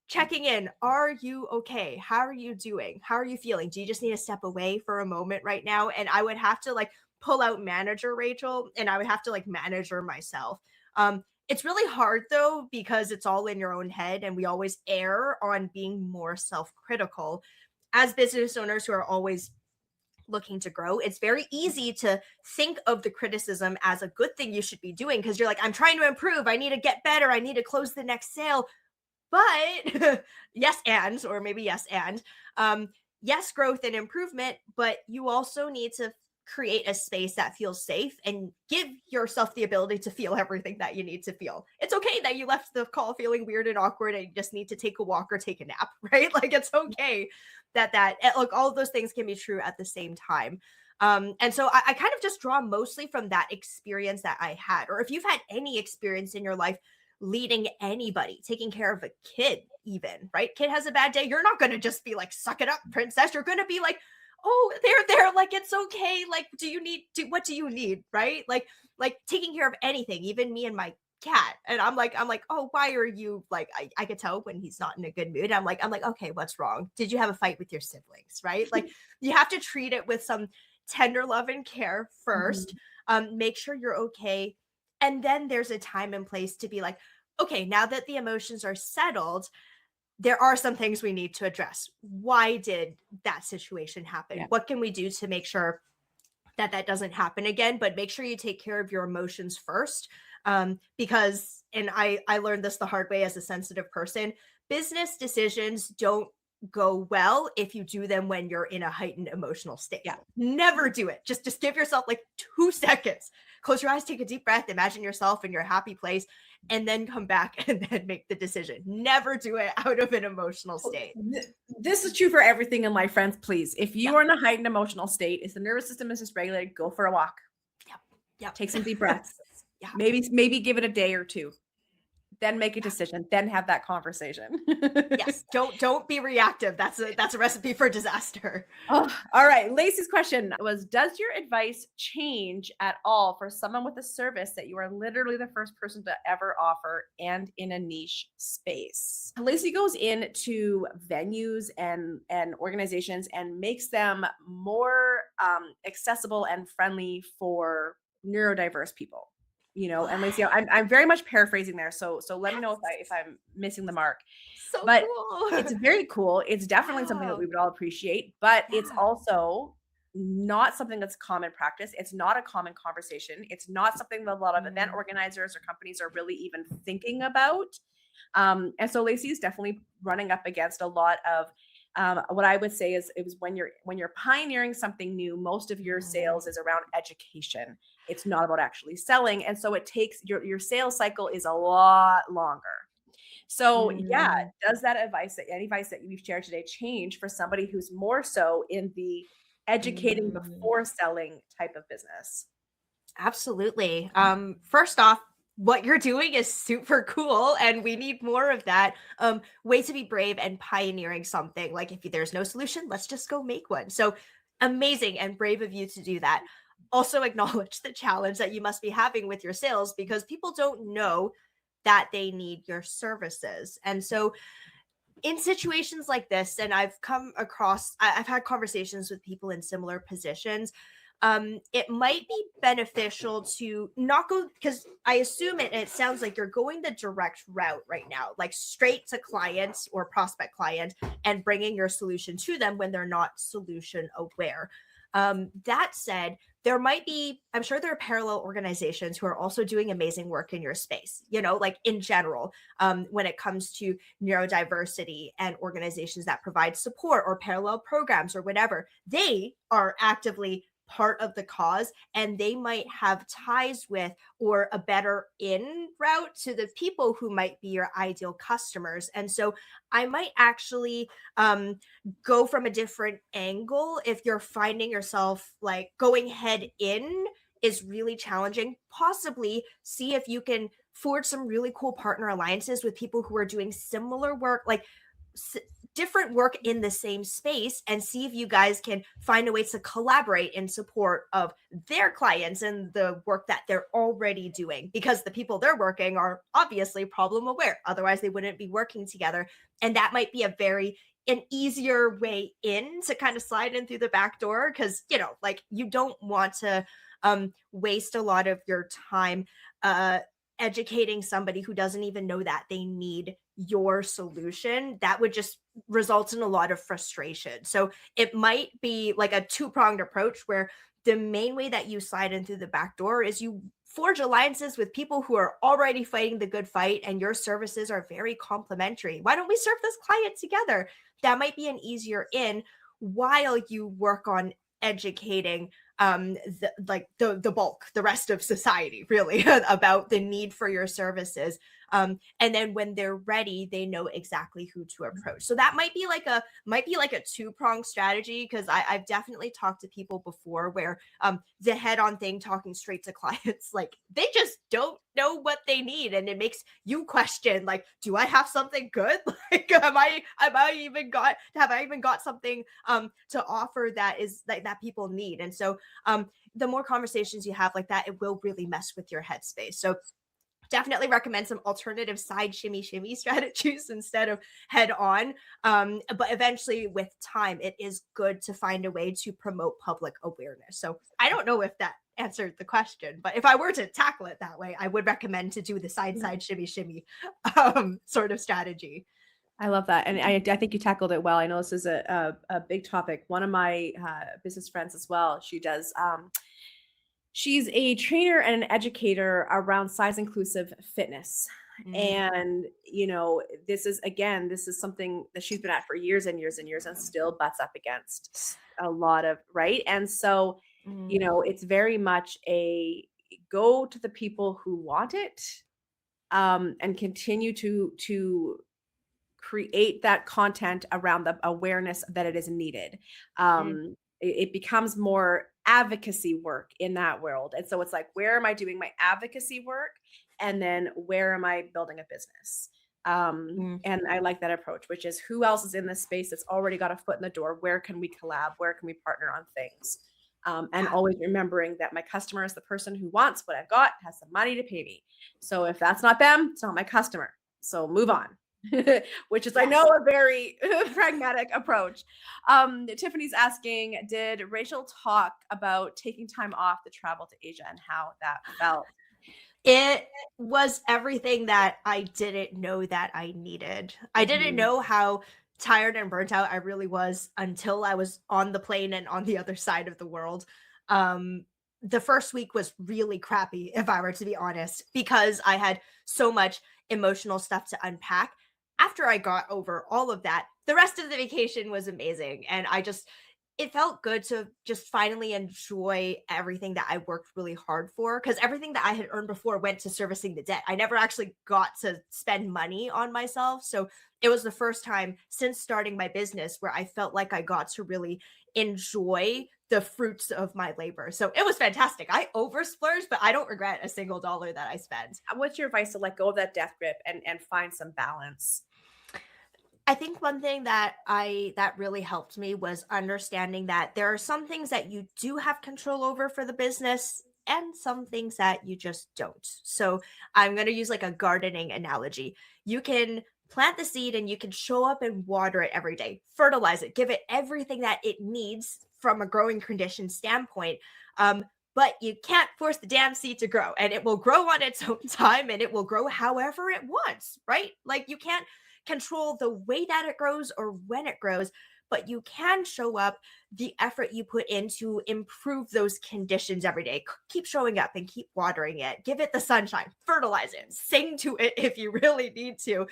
S2: checking in. Are you okay? How are you doing? How are you feeling? Do you just need to step away for a moment right now? And I would have to like pull out manager Rachel and I would have to like manager myself. It's really hard though, because it's all in your own head and we always err on being more self-critical. As business owners who are always looking to grow, it's very easy to think of the criticism as a good thing you should be doing because you're like, I'm trying to improve. I need to get better. I need to close the next sale. But yes, growth and improvement, but you also need to create a space that feels safe and give yourself the ability to feel everything that you need to feel. It's okay that you left the call feeling weird and awkward and you just need to take a walk or take a nap, right? Like it's okay look, all of those things can be true at the same time. And so I kind of just draw mostly from that experience that I had, or if you've had any experience in your life leading anybody, taking care of a kid, even, right? Kid has a bad day. You're not going to just be like, suck it up, princess. You're going to be like, oh, there. Like, it's okay. Like, what do you need? Right. Like taking care of anything, even me and my cat. And I'm like, oh, why are you like, I could tell when he's not in a good mood. I'm like, okay, what's wrong? Did you have a fight with your siblings? Right. Like you have to treat it with some tender love and care first. Make sure you're okay. And then there's a time and place to be like, okay, now that the emotions are settled, there are some things we need to address. Why did that situation happen?
S1: Yeah.
S2: What can we do to make sure that that doesn't happen again? But make sure you take care of your emotions first. Because, and I learned this the hard way as a sensitive person, business decisions don't go well if you do them when you're in a heightened emotional state.
S1: Yeah.
S2: Never do it. Just give yourself like 2 seconds. Close your eyes, take a deep breath, imagine yourself in your happy place, and then come back and then make the decision. Never do it out of an emotional state.
S1: This is true for everything in life, friends. Please, if you are in a heightened emotional state, if the nervous system is dysregulated, go for a walk.
S2: Yep.
S1: Take some deep breaths.
S2: Yeah.
S1: Maybe give it a day or two. Then make a decision. Then have that conversation.
S2: Yes. Don't be reactive. That's a recipe for disaster.
S1: Oh, all right. Lacey's question was, does your advice change at all for someone with a service that you are literally the first person to ever offer and in a niche space? Lacey goes into venues and organizations and makes them more accessible and friendly for neurodiverse people. And Lacey, I'm very much paraphrasing there. So let me know if I'm missing the mark.
S2: So
S1: But
S2: cool.
S1: it's very cool. It's definitely something that we would all appreciate, but it's also not something that's common practice. It's not a common conversation. It's not something that a lot of event organizers or companies are really even thinking about. And so Lacey is definitely running up against a lot of what I would say is it was when you're pioneering something new, most of your sales is around education. It's not about actually selling. And so it takes your sales cycle is a lot longer. So yeah, does that any advice that you've shared today change for somebody who's more so in the educating before selling type of business?
S2: Absolutely. First off, what you're doing is super cool and we need more of that. Way to be brave and pioneering something. Like if there's no solution, let's just go make one. So amazing and brave of you to do that. Also acknowledge the challenge that you must be having with your sales because people don't know that they need your services. And so in situations like this, and I've had conversations with people in similar positions, it might be beneficial to not go, because I assume it sounds like you're going the direct route right now, like straight to clients or prospect client and bringing your solution to them when they're not solution aware. That said, I'm sure there are parallel organizations who are also doing amazing work in your space, like in general, when it comes to neurodiversity and organizations that provide support or parallel programs or whatever, they are actively part of the cause and they might have ties with or a better in route to the people who might be your ideal customers. And so I might actually go from a different angle if you're finding yourself like going head in is really challenging. Possibly see if you can forge some really cool partner alliances with people who are doing similar work, like different work in the same space, and see if you guys can find a way to collaborate in support of their clients and the work that they're already doing, because the people they're working are obviously problem aware. Otherwise, they wouldn't be working together. And that might be an easier way in to kind of slide in through the back door, because, like you don't want to waste a lot of your time educating somebody who doesn't even know that they need your solution. That would just result in a lot of frustration. So it might be like a two-pronged approach where the main way that you slide in through the back door is you forge alliances with people who are already fighting the good fight and your services are very complementary. Why don't we serve this client together? That might be an easier in while you work on educating the bulk, the rest of society, really, about the need for your services. And then when they're ready, they know exactly who to approach. So that might be like a two-pronged strategy, because I've definitely talked to people before where the head-on thing, talking straight to clients, like they just don't know what they need, and it makes you question, like, do I have something good? Like, have I even got something to offer that is like that people need? And so the more conversations you have like that, it will really mess with your headspace. So definitely recommend some alternative side shimmy strategies instead of head on. But eventually, with time, it is good to find a way to promote public awareness. So I don't know if that answered the question, but if I were to tackle it that way, I would recommend to do the side shimmy sort of strategy.
S1: I love that, and I think you tackled it well. I know this is a big topic. One of my business friends as well. She's a trainer and an educator around size inclusive fitness.
S2: Mm,
S1: And, this is something that she's been at for years and years and years and still butts up against a lot of, right? And so,
S2: mm,
S1: it's very much a go to the people who want it, and continue to create that content around the awareness that it is needed.
S2: mm,
S1: It becomes more advocacy work in that world. And so it's like, where am I doing my advocacy work? And then where am I building a business?
S2: mm.
S1: And I like that approach, which is who else is in this space that's already got a foot in the door? Where can we collab? Where can we partner on things? And
S2: Yeah.
S1: always remembering that my customer is the person who wants what I've got, has the money to pay me. So if that's not them, it's not my customer. So move on. Which is, I know,
S2: Yes.
S1: a very pragmatic approach. Tiffany's asking, did Rachel talk about taking time off to travel to Asia and how that felt?
S2: It was everything that I didn't know that I needed. I didn't
S1: Mhm.
S2: know how tired and burnt out I really was until I was on the plane and on the other side of the world. Um, the first week was really crappy, if I were to be honest, because I had so much emotional stuff to unpack. After I got over all of that, the rest of the vacation was amazing. And it felt good to just finally enjoy everything that I worked really hard for, because everything that I had earned before went to servicing the debt. I never actually got to spend money on myself. So it was the first time since starting my business where I felt like I got to really enjoy the fruits of my labor. So it was fantastic. I over splurged, but I don't regret a single dollar that I spent.
S1: What's your advice to let go of that death grip and find some balance?
S2: I think one thing that really helped me was understanding that there are some things that you do have control over for the business and some things that you just don't. So, I'm going to use like a gardening analogy. You can plant the seed and you can show up and water it every day, fertilize it, give it everything that it needs from a growing condition standpoint. But you can't force the damn seed to grow, and it will grow on its own time, and it will grow however it wants, right? Like, you can't control the way that it grows or when it grows, but you can show up the effort you put in to improve those conditions every day. Keep showing up and keep watering it. Give it the sunshine, fertilize it, sing to it if you really need to.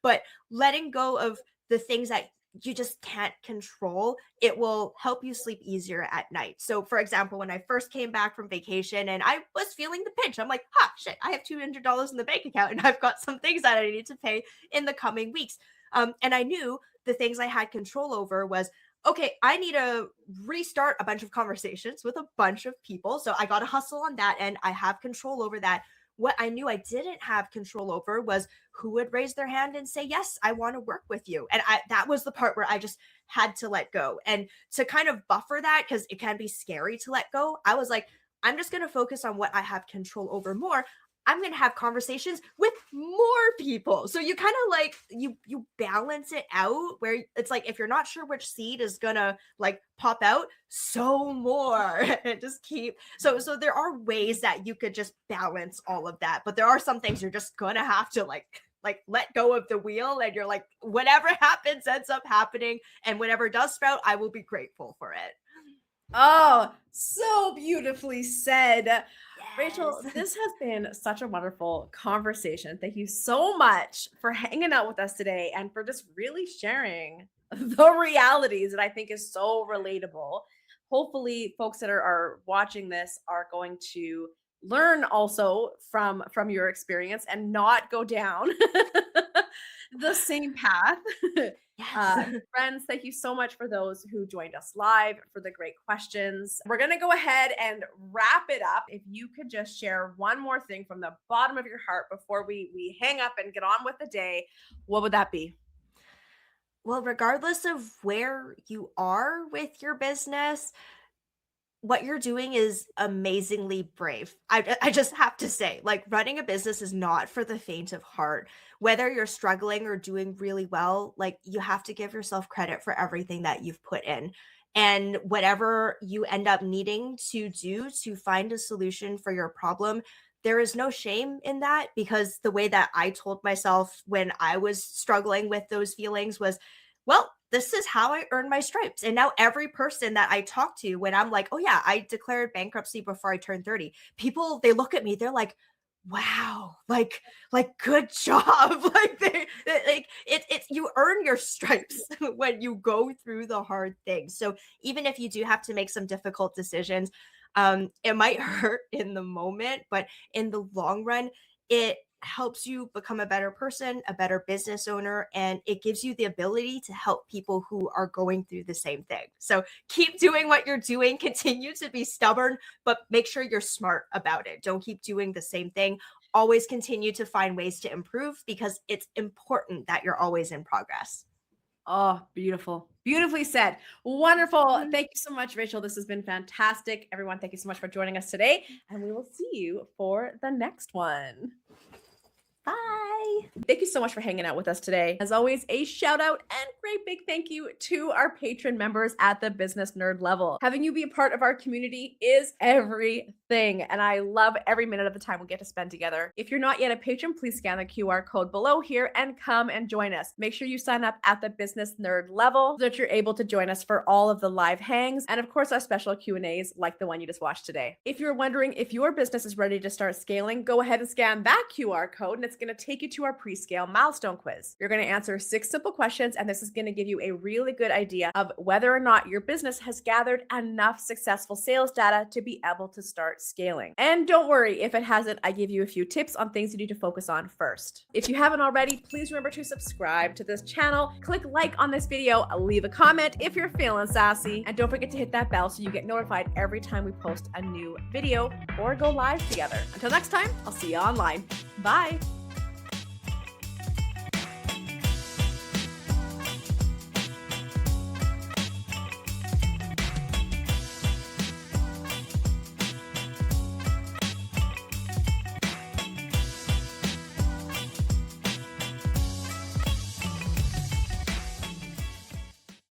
S2: But letting go of the things that you just can't control, it will help you sleep easier at night. So, for example, when I first came back from vacation and I was feeling the pinch, I'm like, shit, I have $200 in the bank account and I've got some things that I need to pay in the coming weeks. And I knew the things I had control over was, okay, I need to restart a bunch of conversations with a bunch of people. So I got to hustle on that, and I have control over that. What I knew I didn't have control over was who would raise their hand and say, yes, I want to work with you. And that was the part where I just had to let go. And to kind of buffer that, because it can be scary to let go, I was like, I'm just going to focus on what I have control over more. I'm going to have conversations with more people. So you kind of like you balance it out, where it's like, if you're not sure which seed is going to like pop out, so more and just keep. So there are ways that you could just balance all of that, but there are some things you're just going to have to like let go of the wheel, and you're like, whatever happens ends up happening, and whatever does sprout, I will be grateful for it.
S1: Oh, so beautifully said.
S2: Yes.
S1: Rachel, this has been such a wonderful conversation. Thank you so much for hanging out with us today and for just really sharing the realities that I think is so relatable. hopefully folks that are watching this are going to learn also from your experience and not go down the same path.
S2: Yes.
S1: Friends, thank you so much for those who joined us live, for the great questions. We're going to go ahead and wrap it up. If you could just share one more thing from the bottom of your heart before we hang up and get on with the day, what would that be?
S2: Well, regardless of where you are with your business, what you're doing is amazingly brave. I just have to say, like, running a business is not for the faint of heart. Whether you're struggling or doing really well, like, you have to give yourself credit for everything that you've put in. And whatever you end up needing to do to find a solution for your problem, there is no shame in that, because the way that I told myself when I was struggling with those feelings was, well, this is how I earn my stripes. And now every person that I talk to, when I'm like, oh yeah, I declared bankruptcy before I turned 30, people, they look at me, they're like, wow, good job. Like like it's you earn your stripes when you go through the hard things. So even if you do have to make some difficult decisions, it might hurt in the moment, but in the long run, it helps you become a better person, a better business owner, and it gives you the ability to help people who are going through the same thing. So keep doing what you're doing, continue to be stubborn, but make sure you're smart about it. Don't keep doing the same thing. Always continue to find ways to improve, because it's important that you're always in progress.
S1: Oh, beautiful. Beautifully said. Wonderful.
S2: Mhm.
S1: Thank you so much, Rachel. This has been fantastic. Everyone, thank you so much for joining us today, and we will see you for the next one.
S2: Bye.
S1: Thank you so much for hanging out with us today. As always, a shout out and great big thank you to our patron members at the business nerd level. Having you be a part of our community is everything, and I love every minute of the time we get to spend together. If you're not yet a patron, please scan the QR code below here and come and join us. Make sure you sign up at the business nerd level so that you're able to join us for all of the live hangs and of course our special Q&As like the one you just watched today. If you're wondering if your business is ready to start scaling, go ahead and scan that QR code and it's going to take you to our pre-scale milestone quiz. You're going to answer 6 simple questions, and this is going to give you a really good idea of whether or not your business has gathered enough successful sales data to be able to start scaling. And don't worry if it hasn't, I give you a few tips on things you need to focus on first. If you haven't already, please remember to subscribe to this channel, click like on this video, leave a comment if you're feeling sassy, and don't forget to hit that bell so you get notified every time we post a new video or go live together. Until next time, I'll see you online. Bye.